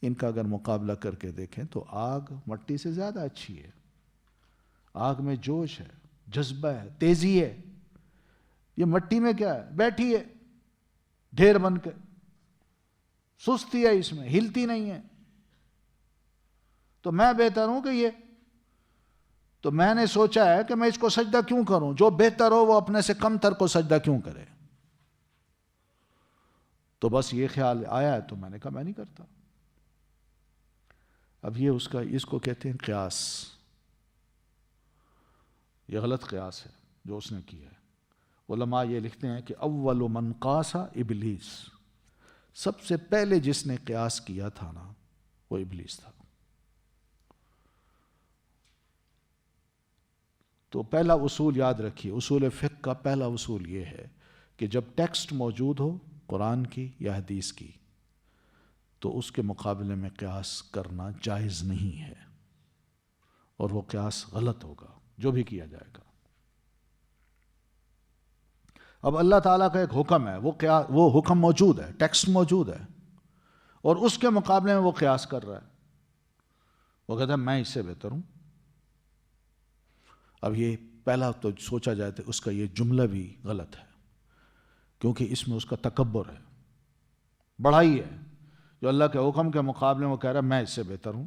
ان کا اگر مقابلہ کر کے دیکھیں تو آگ مٹی سے زیادہ اچھی ہے۔ آگ میں جوش ہے، جذبہ ہے، تیزی ہے۔ یہ مٹی میں کیا ہے؟ بیٹھی ہے ڈھیر بن کے، سستی ہے، اس میں ہلتی نہیں ہے۔ تو میں بہتر ہوں کہ یہ؟ تو میں نے سوچا ہے کہ میں اس کو سجدہ کیوں کروں؟ جو بہتر ہو وہ اپنے سے کم تر کو سجدہ کیوں کرے؟ تو بس یہ خیال آیا ہے تو میں نے کہا میں نہیں کرتا۔ اب یہ اس کو کہتے ہیں قیاس۔ یہ غلط قیاس ہے جو اس نے کیا ہے۔ علماء یہ لکھتے ہیں کہ اول من قاس ابلیس، سب سے پہلے جس نے قیاس کیا تھا نا وہ ابلیس تھا۔ تو پہلا اصول یاد رکھیے، اصول فقہ کا پہلا اصول یہ ہے کہ جب ٹیکسٹ موجود ہو قرآن کی یا حدیث کی تو اس کے مقابلے میں قیاس کرنا جائز نہیں ہے، اور وہ قیاس غلط ہوگا جو بھی کیا جائے گا۔ اب اللہ تعالیٰ کا ایک حکم ہے، وہ حکم موجود ہے، ٹیکسٹ موجود ہے، اور اس کے مقابلے میں وہ قیاس کر رہا ہے۔ وہ کہتا ہے میں اس سے بہتر ہوں۔ اب یہ پہلا تو سوچا جائے تو اس کا یہ جملہ بھی غلط ہے، کیونکہ اس میں اس کا تکبر ہے، بڑائی ہے۔ جو اللہ کے حکم کے مقابلے میں وہ کہہ رہا ہے میں اس سے بہتر ہوں،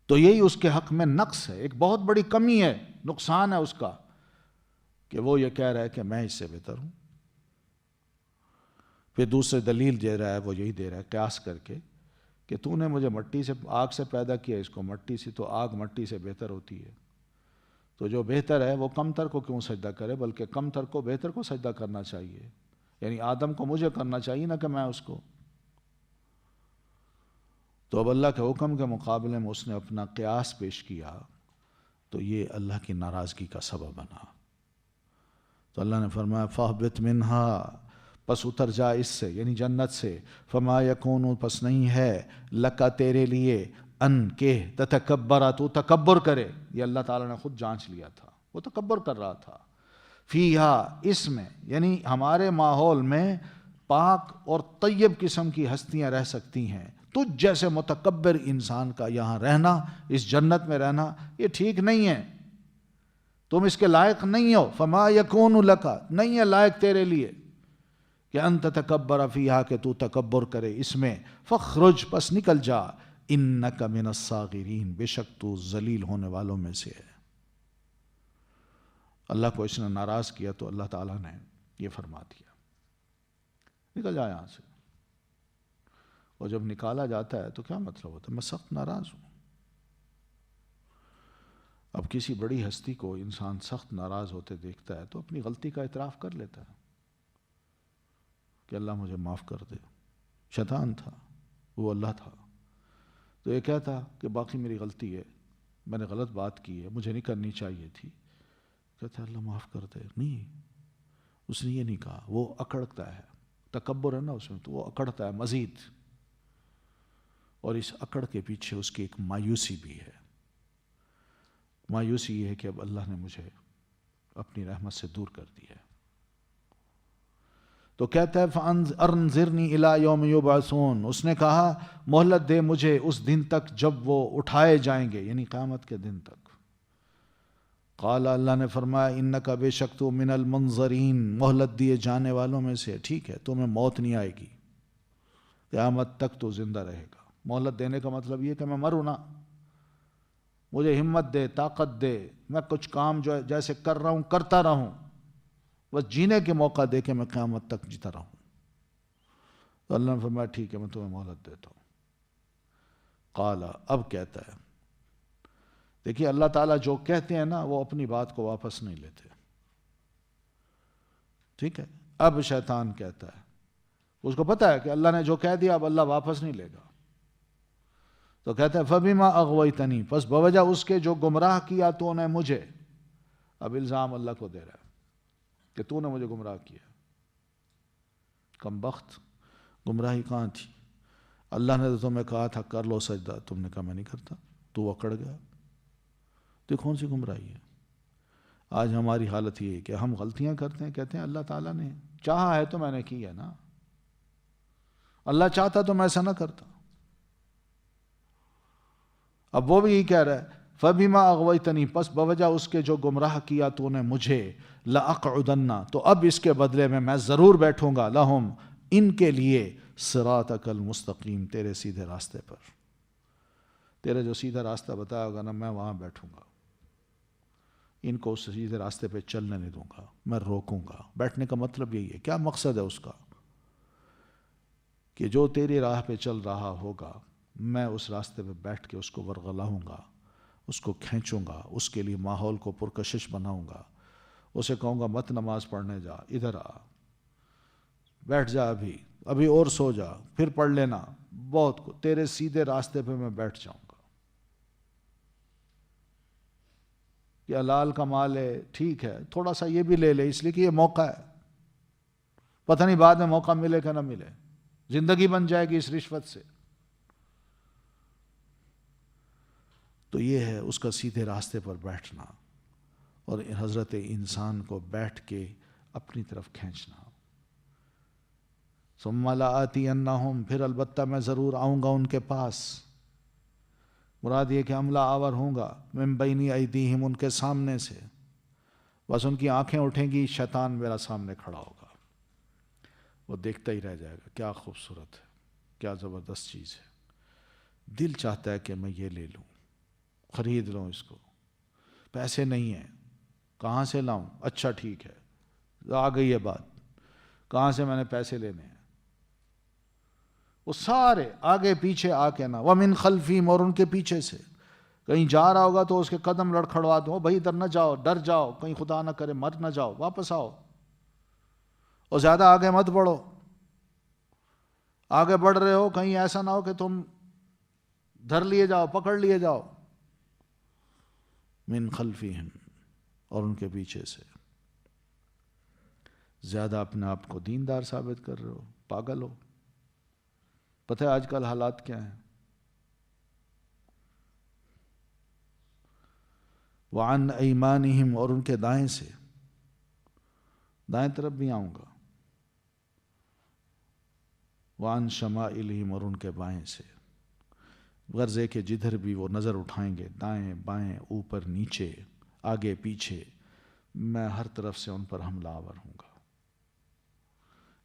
تو یہی اس کے حق میں نقص ہے، ایک بہت بڑی کمی ہے، نقصان ہے اس کا، کہ وہ یہ کہہ رہا ہے کہ میں اس سے بہتر ہوں۔ پھر دوسرے دلیل دے رہا ہے، وہ یہی دے رہا ہے قیاس کر کے کہ تو نے مجھے مٹی سے، آگ سے پیدا کیا، اس کو مٹی سے، تو آگ مٹی سے بہتر ہوتی ہے، تو جو بہتر ہے وہ کم تر کو کیوں سجدہ کرے، بلکہ کم تر کو بہتر کو سجدہ کرنا چاہیے، یعنی آدم کو مجھے کرنا چاہیے نہ کہ میں اس کو۔ تو اب اللہ کے حکم کے مقابلے میں اس نے اپنا قیاس پیش کیا، تو یہ اللہ کی ناراضگی کا سبب بنا۔ تو اللہ نے فرمایا فاہبط منہا، پس اتر جا اس سے، یعنی جنت سے، فما یکون، پس نہیں ہے، لکا تیرے لیے، ان کہ تتکبرا، تو تکبر کرے۔ یہ اللہ تعالیٰ نے خود جانچ لیا تھا، وہ تکبر کر رہا تھا۔ فیہا، اس میں، یعنی ہمارے ماحول میں پاک اور طیب قسم کی ہستیاں رہ سکتی ہیں، تجھ جیسے متکبر انسان کا یہاں رہنا، اس جنت میں رہنا، یہ ٹھیک نہیں ہے، تم اس کے لائق نہیں ہو۔ فما یکون لکا، نہیں ہے لائق تیرے لیے کہ انت تکبر فیہا، کہ تو تکبر کرے اس میں۔ فخرج، پس نکل جا، انک من الصاغرین، بے شک تو ذلیل ہونے والوں میں سے ہے۔ اللہ کو اس نے ناراض کیا تو اللہ تعالیٰ نے یہ فرما دیا نکل جا یہاں سے۔ اور جب نکالا جاتا ہے تو کیا مطلب ہوتا ہے؟ میں سخت ناراض ہوں۔ اب کسی بڑی ہستی کو انسان سخت ناراض ہوتے دیکھتا ہے تو اپنی غلطی کا اعتراف کر لیتا ہے کہ اللہ مجھے معاف کر دے، شیطان تھا، وہ اللہ تھا۔ تو یہ کہتا کہ باقی میری غلطی ہے، میں نے غلط بات کی ہے، مجھے نہیں کرنی چاہیے تھی، کہتا ہے اللہ معاف کر دے۔ نہیں، اس نے یہ نہیں کہا، وہ اکڑتا ہے، تکبر ہے نا اس میں، تو وہ اکڑتا ہے مزید، اور اس اکڑ کے پیچھے اس کی ایک مایوسی بھی ہے۔ مایوسی یہ ہے کہ اب اللہ نے مجھے اپنی رحمت سے دور کر دیا ہے۔ تو کہتا ہے فَأَنذِرْنِي إِلَىٰ يَوْمِ يُبْعَثُونَ، اس نے کہا مہلت دے مجھے اس دن تک جب وہ اٹھائے جائیں گے، یعنی قیامت کے دن تک۔ قال، اللہ نے فرمایا اِنَّكَ، بے شک تو مِنَ الْمُنظَرِينَ، مہلت دیے جانے والوں میں سے، ٹھیک ہے، تمہیں موت نہیں آئے گی، قیامت تک تو زندہ رہے گا۔ مہلت دینے کا مطلب یہ کہ میں مروں نہ، مجھے ہمت دے، طاقت دے، میں کچھ کام جو جیسے کر رہا ہوں کرتا رہوں، بس جینے کے موقع دے کہ میں قیامت تک جیتا رہوں۔ تو اللہ نے فرمایا ٹھیک ہے، میں تمہیں مہلت دیتا ہوں۔ قال، اب کہتا ہے، دیکھیے اللہ تعالیٰ جو کہتے ہیں نا وہ اپنی بات کو واپس نہیں لیتے، ٹھیک ہے۔ اب شیطان کہتا ہے اس کو پتہ ہے کہ اللہ نے جو کہہ دیا اب اللہ واپس نہیں لے گا، تو کہتا ہے فَبِمَا أَغْوَيْتَنِي، پس بوجہ اس کے جو گمراہ کیا تو نے مجھے. اب الزام اللہ کو دے رہا ہے کہ تو نے مجھے گمراہ کیا. کم بخت، گمراہی کہاں تھی؟ اللہ نے تو تمہیں کہا تھا کر لو سجدہ، تم نے کہا میں نہیں کرتا، تو اکڑ گیا. تو کون سی گمراہی ہے؟ آج ہماری حالت یہ ہے کہ ہم غلطیاں کرتے ہیں، کہتے ہیں اللہ تعالیٰ نے چاہا ہے تو میں نے کی ہے نا، اللہ چاہتا تو میں ایسا نہ کرتا. اب وہ بھی یہی کہہ رہا ہے فَبِمَا أَغْوَيْتَنِي، پس بوجہ اس کے جو گمراہ کیا تو نے مجھے، لَأَقْعُدَنَّ، تو اب اس کے بدلے میں ضرور بیٹھوں گا، لَهُمْ، ان کے لیے، صِرَاطَكَ الْمُسْتَقِيمِ، تیرے سیدھے راستے پر. تیرے جو سیدھا راستہ بتایا ہوگا نا، میں وہاں بیٹھوں گا، ان کو اس سیدھے راستے پہ چلنے نہیں دوں گا، میں روکوں گا. بیٹھنے کا مطلب یہی ہے. کیا مقصد ہے اس کا؟ کہ جو تیری راہ پہ چل رہا ہوگا میں اس راستے پہ بیٹھ کے اس کو ورغلاؤں گا، اس کو کھینچوں گا، اس کے لیے ماحول کو پرکشش بناؤں گا، اسے کہوں گا مت نماز پڑھنے جا، ادھر آ، بیٹھ جا، ابھی اور سو جا، پھر پڑھ لینا، بہت تیرے سیدھے راستے پہ میں بیٹھ جاؤں گا. کہ حلال کا مال ہے، ٹھیک ہے، تھوڑا سا یہ بھی لے لے، اس لیے کہ یہ موقع ہے، پتہ نہیں بعد میں موقع ملے کہ نہ ملے، زندگی بن جائے گی اس رشوت سے. تو یہ ہے اس کا سیدھے راستے پر بیٹھنا، اور حضرت انسان کو بیٹھ کے اپنی طرف کھینچنا. ثم لآتینہم، پھر البتہ میں ضرور آؤں گا ان کے پاس. مراد یہ کہ حملہ آور ہوں گا، من بین ایدیہم، ان کے سامنے سے. بس ان کی آنکھیں اٹھیں گی، شیطان میرا سامنے کھڑا ہوگا، وہ دیکھتا ہی رہ جائے گا. کیا خوبصورت ہے، کیا زبردست چیز ہے. دل چاہتا ہے کہ میں یہ لے لوں، خرید لوں اس کو، پیسے نہیں ہیں، کہاں سے لاؤں؟ اچھا ٹھیک ہے، آ گئی ہے بات، کہاں سے میں نے پیسے لینے ہیں؟ وہ سارے آگے پیچھے آ کے نا، وَمِن خَلْفِهِمْ، اور ان کے پیچھے سے. کہیں جا رہا ہوگا تو اس کے قدم لڑکھڑوا دو، بھائی ادھر نہ جاؤ، ڈر جاؤ، کہیں خدا نہ کرے مر نہ جاؤ، واپس آؤ، اور زیادہ آگے مت بڑھو. آگے بڑھ رہے ہو کہیں ایسا نہ ہو کہ تم دھر لیے جاؤ، پکڑ لیے جاؤ. من خلفہم، اور ان کے پیچھے سے. زیادہ اپنے آپ کو دیندار ثابت کر رہے ہو، پاگل ہو. پتہ ہے آج کل حالات کیا ہیں؟ وعن ایمانہم، اور ان کے دائیں سے، دائیں طرف بھی آؤں گا. وعن شمائلہم، اور ان کے بائیں سے. غرض ہے کہ جدھر بھی وہ نظر اٹھائیں گے، دائیں بائیں، اوپر نیچے، آگے پیچھے، میں ہر طرف سے ان پر حملہ آور ہوں گا.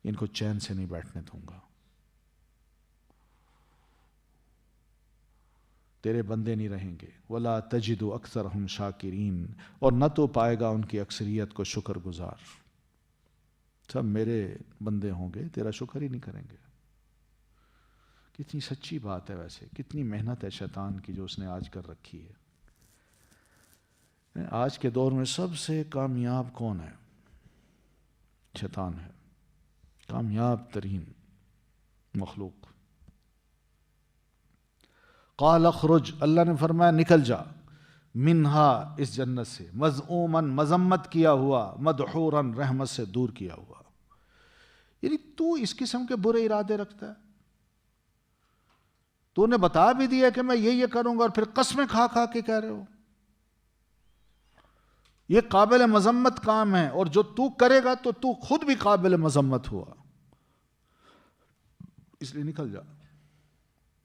ان کو چین سے نہیں بیٹھنے دوں گا. تیرے بندے نہیں رہیں گے. وَلَا تَجِدُ أَكْثَرَهُمْ شَاكِرِينَ، اور نہ تو پائے گا ان کی اکثریت کو شکر گزار. سب میرے بندے ہوں گے، تیرا شکر ہی نہیں کریں گے. کتنی سچی بات ہے. ویسے کتنی محنت ہے شیطان کی جو اس نے آج کر رکھی ہے. آج کے دور میں سب سے کامیاب کون ہے؟ شیطان ہے، کامیاب ترین مخلوق. قال اخرج، اللہ نے فرمایا نکل جا، منہا، اس جنت سے، مذعوماً، مذمت کیا ہوا، مدحوراً، رحمت سے دور کیا ہوا. یعنی تو اس قسم کے برے ارادے رکھتا ہے؟ تو نے بتا بھی دیا کہ میں یہ کروں گا، اور پھر قسمیں کھا کھا کے کہہ رہے ہو. یہ قابل مذمت کام ہے، اور جو تو کرے گا تو تو خود بھی قابل مذمت ہوا. اس لیے نکل جا،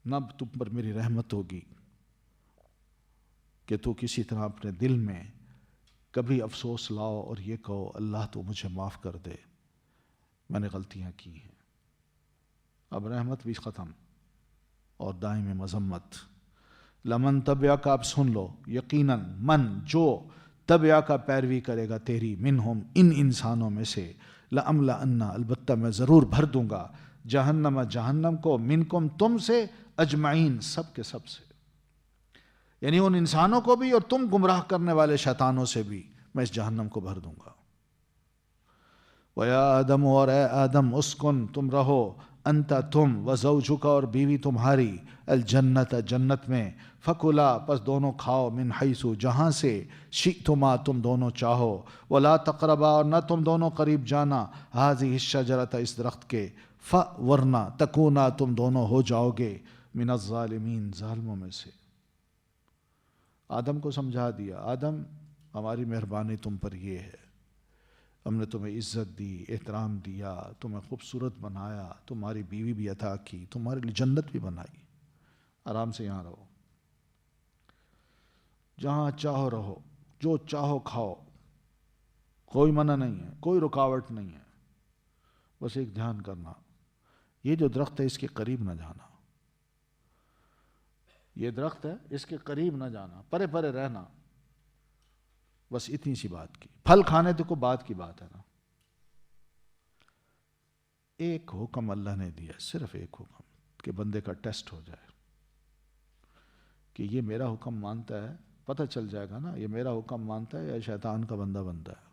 نہ تم پر میری رحمت ہوگی کہ تو کسی طرح اپنے دل میں کبھی افسوس لاؤ اور یہ کہو اللہ تو مجھے معاف کر دے، میں نے غلطیاں کی ہیں. اب رحمت بھی ختم اور دائم مذمت. لمن تبعک، اب سن لو، یقیناً من، جو تبعک پیروی کرے گا تیری، منہم، ان انسانوں میں سے، لأملأن، البتہ میں ضرور بھر دوں گا، جہنم، جہنم کو، منکم، تم سے، اجمعین، سب کے سب سے. یعنی ان انسانوں کو بھی اور تم گمراہ کرنے والے شیطانوں سے بھی میں اس جہنم کو بھر دوں گا. وَيَا آدم، اور اے آدم، اسکن، تم رہو، انت تم، وزوجک، اور بیوی تمہاری، الجنت، جنت میں، فکلا، پس دونوں کھاؤ، من حیث، جہاں سے، شئتما، تم دونوں چاہو، ولا تقربا، اور نہ تم دونوں قریب جانا، ہذہ الشجرۃ، اس درخت کے، ورنہ تکونا، تم دونوں ہو جاؤ گے، من الظالمین، ظالموں میں سے۔ آدم کو سمجھا دیا، آدم ہماری مہربانی تم پر یہ ہے، ہم نے تمہیں عزت دی، احترام دیا، تمہیں خوبصورت بنایا، تمہاری بیوی بھی عطا کی، تمہارے لیے جنت بھی بنائی، آرام سے یہاں رہو، جہاں چاہو رہو، جو چاہو کھاؤ، کوئی منع نہیں ہے، کوئی رکاوٹ نہیں ہے، بس ایک دھیان کرنا، یہ جو درخت ہے اس کے قریب نہ جانا، یہ درخت ہے اس کے قریب نہ جانا، پرے پرے رہنا، بس اتنی سی بات کی۔ پھل کھانے تو کوئی بات کی بات ہے نا، ایک حکم اللہ نے دیا، صرف ایک حکم، کہ بندے کا ٹیسٹ ہو جائے کہ یہ میرا حکم مانتا ہے، پتہ چل جائے گا نا یہ میرا حکم مانتا ہے یا شیطان کا بندہ بنتا ہے۔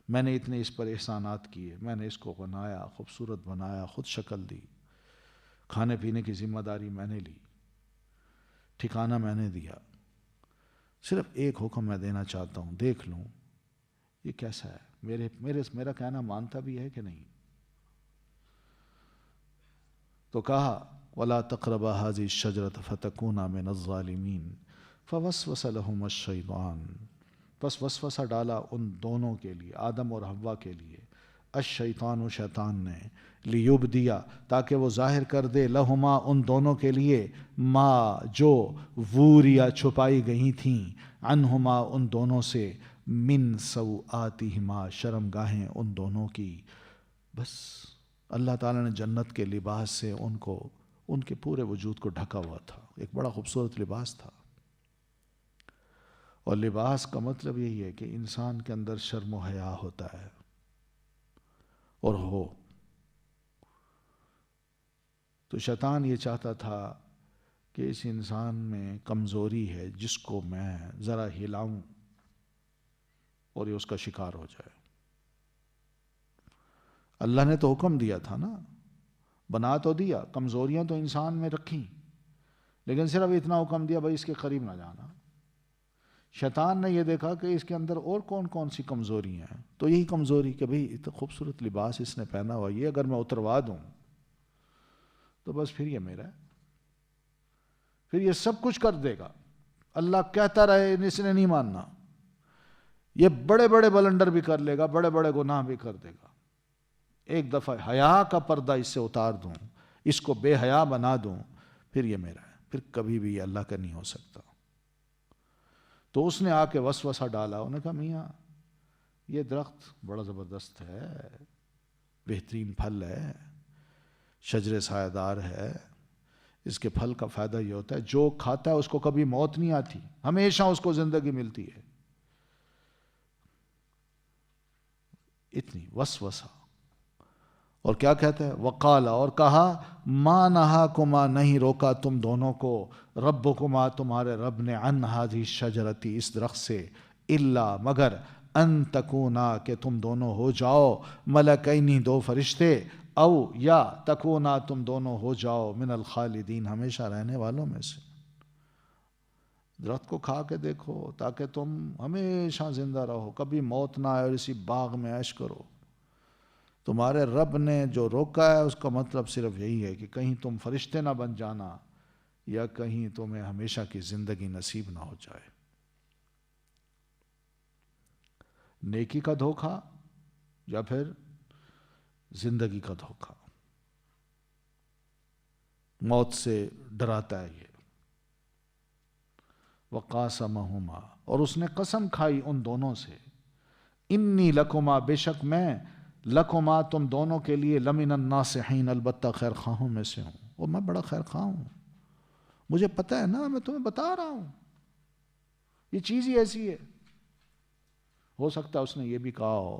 میں نے اتنے اس پر احسانات کیے، میں نے اس کو بنایا، خوبصورت بنایا، خود شکل دی، کھانے پینے کی ذمہ داری میں نے لی، ٹھکانہ میں نے دیا، صرف ایک حکم میں دینا چاہتا ہوں، دیکھ لوں یہ کیسا ہے، میرا کہنا مانتا بھی ہے کہ نہیں۔ تو کہا وَلَا تَقْرَبَا هَذِهِ الشَّجْرَةَ فَتَكُونَا مِنَ الظَّالِمِينَ فَوَسْوَسَ لَهُمَا الشَّيْطَانُ، پس وسوسہ ڈالا ان دونوں کے لیے، آدم اور حوا کے لیے، الشیطان، شیطان نے، لیبدیا، تاکہ وہ ظاہر کر دے، لہما، ان دونوں کے لیے، ما، جو، ووریا، چھپائی گئی تھیں، عنہما، ان دونوں سے، من سوآتہما، شرم گاہیں ان دونوں کی۔ بس اللہ تعالیٰ نے جنت کے لباس سے ان کے پورے وجود کو ڈھکا ہوا تھا، ایک بڑا خوبصورت لباس تھا، اور لباس کا مطلب یہی ہے کہ انسان کے اندر شرم و حیا ہوتا ہے، اور ہو تو شیطان یہ چاہتا تھا کہ اس انسان میں کمزوری ہے جس کو میں ذرا ہلاؤں اور یہ اس کا شکار ہو جائے۔ اللہ نے تو حکم دیا تھا نا، بنا تو دیا، کمزوریاں تو انسان میں رکھیں، لیکن صرف اتنا حکم دیا بھائی اس کے قریب نہ جانا۔ شیطان نے یہ دیکھا کہ اس کے اندر اور کون کون سی کمزوریاں ہیں، تو یہی کمزوری کہ بھئی اتنا خوبصورت لباس اس نے پہنا ہوا، یہ اگر میں اتروا دوں تو بس پھر یہ میرا ہے، پھر یہ سب کچھ کر دے گا، اللہ کہتا رہے اس نے نہیں ماننا، یہ بڑے بڑے بلنڈر بھی کر لے گا، بڑے بڑے گناہ بھی کر دے گا، ایک دفعہ حیا کا پردہ اس سے اتار دوں، اس کو بے حیا بنا دوں، پھر یہ میرا ہے، پھر کبھی بھی یہ اللہ کا نہیں ہو سکتا۔ تو اس نے آ کے وسوسہ ڈالا، انہوں نے کہا میاں یہ درخت بڑا زبردست ہے، بہترین پھل ہے، شجر سایہ دار ہے، اس کے پھل کا فائدہ یہ ہوتا ہے جو کھاتا ہے اس کو کبھی موت نہیں آتی، ہمیشہ اس کو زندگی ملتی ہے۔ اتنی وسوسہ، اور کیا کہتا ہے، وقال، اور کہا، ما نہاکما، نہیں روکا تم دونوں کو، ربکما، تمہارے رب نے، عن ہذہ الشجرۃ، اس درخت سے، الا، مگر، ان تکونا، کہ تم دونوں ہو جاؤ، ملکین، دو فرشتے، او، یا، تکونا، تم دونوں ہو جاؤ، من الخالدین، ہمیشہ رہنے والوں میں سے۔ درخت کو کھا کے دیکھو تاکہ تم ہمیشہ زندہ رہو، کبھی موت نہ آئے اور اسی باغ میں عیش کرو۔ تمہارے رب نے جو روکا ہے اس کا مطلب صرف یہی ہے کہ کہیں تم فرشتے نہ بن جانا، یا کہیں تمہیں ہمیشہ کی زندگی نصیب نہ ہو جائے۔ نیکی کا دھوکہ یا پھر زندگی کا دھوکہ، موت سے ڈراتا ہے یہ۔ وقاسمہما، اور اس نے قسم کھائی ان دونوں سے، انی لکما، بے شک میں، لکما، تم دونوں کے لیے، لمن الناصحین، البتہ خیر خواہوں میں سے ہوں، اور میں بڑا خیر خواہ ہوں، مجھے پتہ ہے نا، میں تمہیں بتا رہا ہوں یہ چیز ہی ایسی ہے۔ ہو سکتا ہے اس نے یہ بھی کہا ہو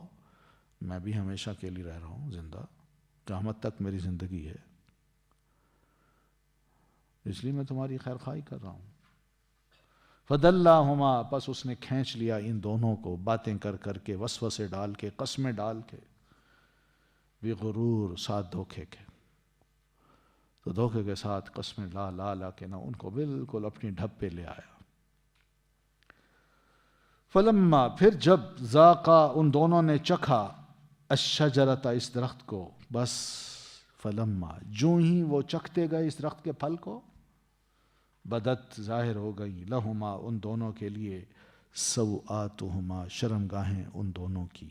میں بھی ہمیشہ کے لیے رہ رہا ہوں زندہ، قیامت تک میری زندگی ہے، اس لیے میں تمہاری خیر خواہی کر رہا ہوں۔ فدلاہما، پس اس نے کھینچ لیا ان دونوں کو، باتیں کر کر کے، وسوسے ڈال کے، قسمیں ڈال کے، بغرور، ساتھ دھوکے کے. تو دھوکے کے ساتھ قسمیں لا لا لا کے نہ ان کو بالکل اپنی ڈھب پہ لے آیا. فلما، پھر جب ذاقا، ان دونوں نے چکھا، الشجرۃ، اس درخت کو، بس فلما، جو ہی وہ چکھتے گئے اس درخت کے پھل کو، بدت، ظاہر ہو گئی، لہما، ان دونوں کے لیے، سوآتہما، شرمگاہیں ان دونوں کی،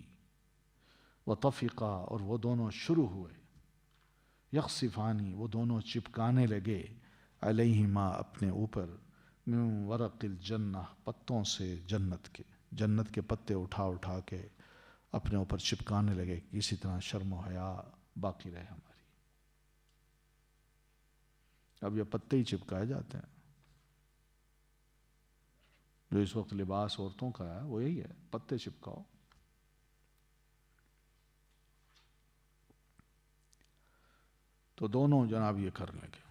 وطفقا، اور وہ دونوں شروع ہوئے، یخصفانی، وہ دونوں چپکانے لگے، علیہما، اپنے اوپر، من ورق الجنہ، پتوں سے جنت کے پتے اٹھا اٹھا کے اپنے اوپر چپکانے لگے، کسی طرح شرم و حیا باقی رہے ہماری. اب یہ پتے ہی چپکائے جاتے ہیں. جو اس وقت لباس عورتوں کا ہے وہ یہی ہے، پتے چپکاؤ. تو دونوں جناب یہ کرنے لگے.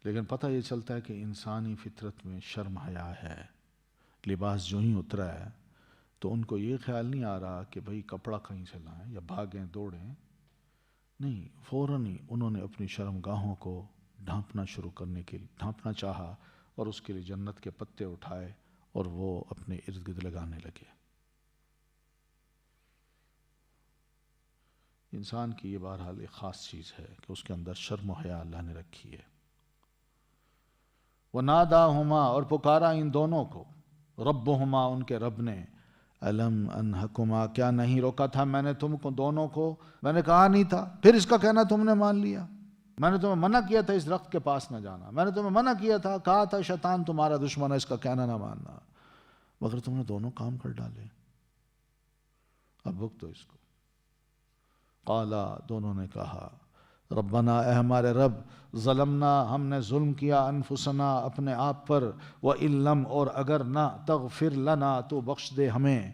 لیکن پتہ یہ چلتا ہے کہ انسانی فطرت میں شرم حیا ہے. لباس جو ہی اترا ہے تو ان کو یہ خیال نہیں آ رہا کہ بھئی کپڑا کہیں سے لائیں یا بھاگیں دوڑیں. نہیں، فوراً ہی انہوں نے اپنی شرم گاہوں کو ڈھانپنا چاہا اور اس کے لیے جنت کے پتے اٹھائے اور وہ اپنے ارد گرد لگانے لگے. انسان کی یہ بہرحال ایک خاص چیز ہے کہ اس کے اندر شرم و حیا اللہ نے رکھی ہے. وَنَادَاهُمَا، اور پکارا ان دونوں کو، ربهما، ان کے رب نے، الم انہکما، کیا نہیں روکا تھا میں نے تم کو دونوں کو، میں نے کہا نہیں تھا، پھر اس کا کہنا تم نے مان لیا. میں نے تمہیں منع کیا تھا اس درخت کے پاس نہ جانا، میں نے تمہیں منع کیا تھا، کہا تھا شیطان تمہارا دشمن ہے، اس کا کہنا نہ ماننا، مگر تم نے دونوں کام کر ڈالے. اب بھگتو اس کو. قالا، دونوں نے کہا، ربنا، اے ہمارے رب، ظلمنا، ہم نے ظلم کیا، انفسنا، اپنے آپ پر، وَإِن لَّمْ، اور اگر نہ، تغفر لنا، تو بخش دے ہمیں،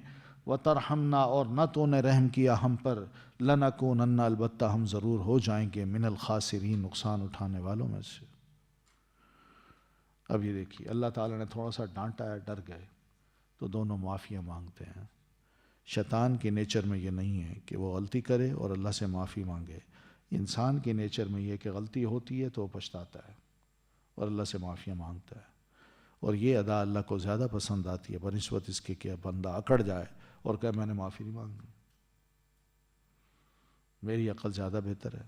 وترحمنا، اور نہ تو نے رحم کیا ہم پر، لنکونن، البتہ ہم ضرور ہو جائیں گے، من الخاسرین، نقصان اٹھانے والوں میں سے. اب یہ دیکھیے اللہ تعالیٰ نے تھوڑا سا ڈانٹا ہے، ڈر گئے تو دونوں معافیاں مانگتے ہیں. شیطان کے نیچر میں یہ نہیں ہے کہ وہ غلطی کرے اور اللہ سے معافی مانگے. انسان کے نیچر میں یہ کہ غلطی ہوتی ہے تو وہ پچھتاتا ہے اور اللہ سے معافیاں مانگتا ہے. اور یہ ادا اللہ کو زیادہ پسند آتی ہے بنسبت اس کے کہ بندہ اکڑ جائے اور کہے میں نے معافی نہیں مانگی، میری عقل زیادہ بہتر ہے،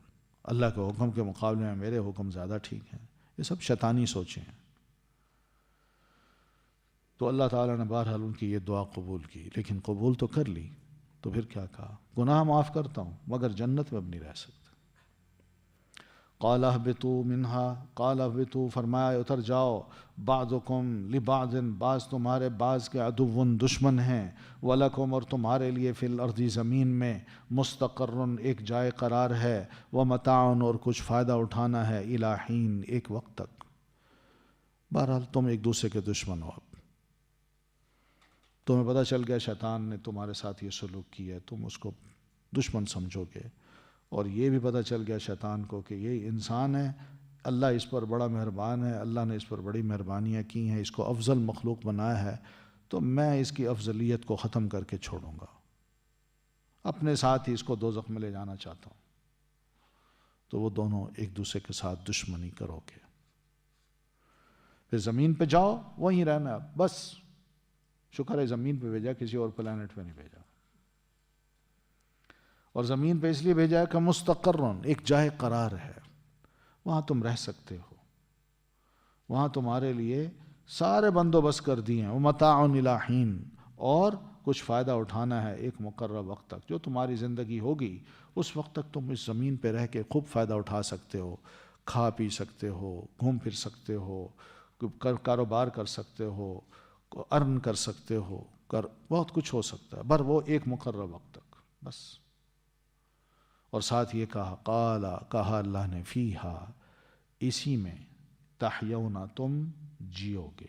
اللہ کے حکم کے مقابلے میں میرے حکم زیادہ ٹھیک ہیں. یہ سب شیطانی سوچیں ہیں. تو اللہ تعالیٰ نے بہرحال ان کی یہ دعا قبول کی، لیکن قبول تو کر لی تو پھر کیا کہا، گناہ معاف کرتا ہوں مگر جنت میں اب نہیں رہ سکتا. قال اہبطوا منہا، قال اہبطوا، فرمایا اتر جاؤ، بعضکم لبعض، بعض تمہارے بعض کے عدو، دشمن ہیں، ولکم، اور تمہارے لیے، فی الارض، زمین میں، مستقر، ایک جائے قرار ہے، ومتاع، اور کچھ فائدہ اٹھانا ہے، الی حین، ایک وقت تک. بہرحال تم ایک دوسرے کے دشمن ہو. اب تمہیں پتہ چل گیا شیطان نے تمہارے ساتھ یہ سلوک کیا ہے، تم اس کو دشمن سمجھو گے. اور یہ بھی پتہ چل گیا شیطان کو کہ یہ انسان ہے، اللہ اس پر بڑا مہربان ہے، اللہ نے اس پر بڑی مہربانیاں کی ہیں، اس کو افضل مخلوق بنایا ہے، تو میں اس کی افضلیت کو ختم کر کے چھوڑوں گا، اپنے ساتھ ہی اس کو دوزخ میں لے جانا چاہتا ہوں. تو وہ دونوں ایک دوسرے کے ساتھ دشمنی کرو گے. پھر زمین پہ جاؤ، وہیں رہنا. بس شکر ہے زمین پہ بھیجا، کسی اور پلانٹ پہ نہیں بھیجا. اور زمین پہ اس لیے بھیجا ہے کہ مستقرن، ایک جائے قرار ہے، وہاں تم رہ سکتے ہو، وہاں تمہارے لیے سارے بندوبست کر دیے ہیں. ومتاع الی حین، اور کچھ فائدہ اٹھانا ہے ایک مقرر وقت تک. جو تمہاری زندگی ہوگی اس وقت تک تم اس زمین پہ رہ کے خوب فائدہ اٹھا سکتے ہو، کھا پی سکتے ہو، گھوم پھر سکتے ہو، کاروبار کر سکتے ہو، ارن کر سکتے ہو، بہت کچھ ہو سکتا ہے، بر وہ ایک مقرر وقت تک بس. اور ساتھ یہ کہا، قال، کہا اللہ نے، فیہا، اسی میں، تحیون، تم جیو گے،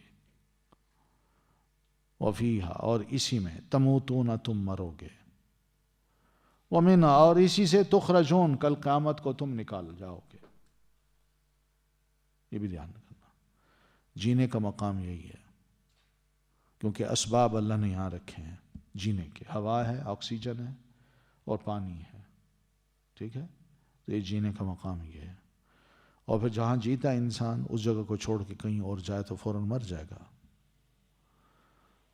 وفیہا، اور اسی میں، تموتون، تم مرو گے، ومنہا، اور اسی سے، تخرجون، کل قیامت کو تم نکال جاؤ گے. یہ بھی دھیان رکھنا، جینے کا مقام یہی ہے، کیونکہ اسباب اللہ نے یہاں رکھے ہیں جینے کے. ہوا ہے، آکسیجن ہے، اور پانی ہے، ٹھیک ہے، تو یہ جینے کا مقام یہ ہے. اور پھر جہاں جیتا ہے انسان اس جگہ کو چھوڑ کے کہیں اور جائے تو فوراً مر جائے گا.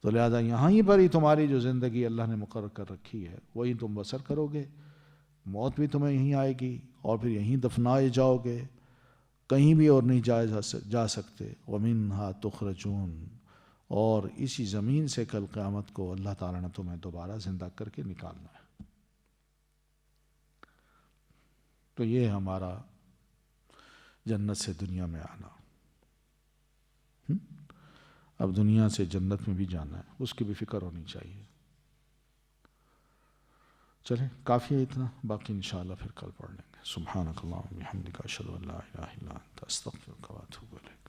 تو لہذا یہاں ہی پر ہی تمہاری جو زندگی اللہ نے مقرر کر رکھی ہے وہی تم بسر کرو گے. موت بھی تمہیں یہیں آئے گی اور پھر یہیں دفنائے جاؤ گے، کہیں بھی اور نہیں جا سکتے. وَمِنْهَا تُخْرَجُونَ، اور اسی زمین سے کل قیامت کو اللہ تعالیٰ نے تمہیں دوبارہ زندہ کر کے نکالنا ہے. تو یہ ہمارا جنت سے دنیا میں آنا. اب دنیا سے جنت میں بھی جانا ہے، اس کی بھی فکر ہونی چاہیے. چلیں کافی ہے اتنا، باقی انشاءاللہ پھر کل پڑھ لیں گے. سبحانک اللہم بحمدک اشہد ان لا الہ الا انت استغفرک واتوب الیک.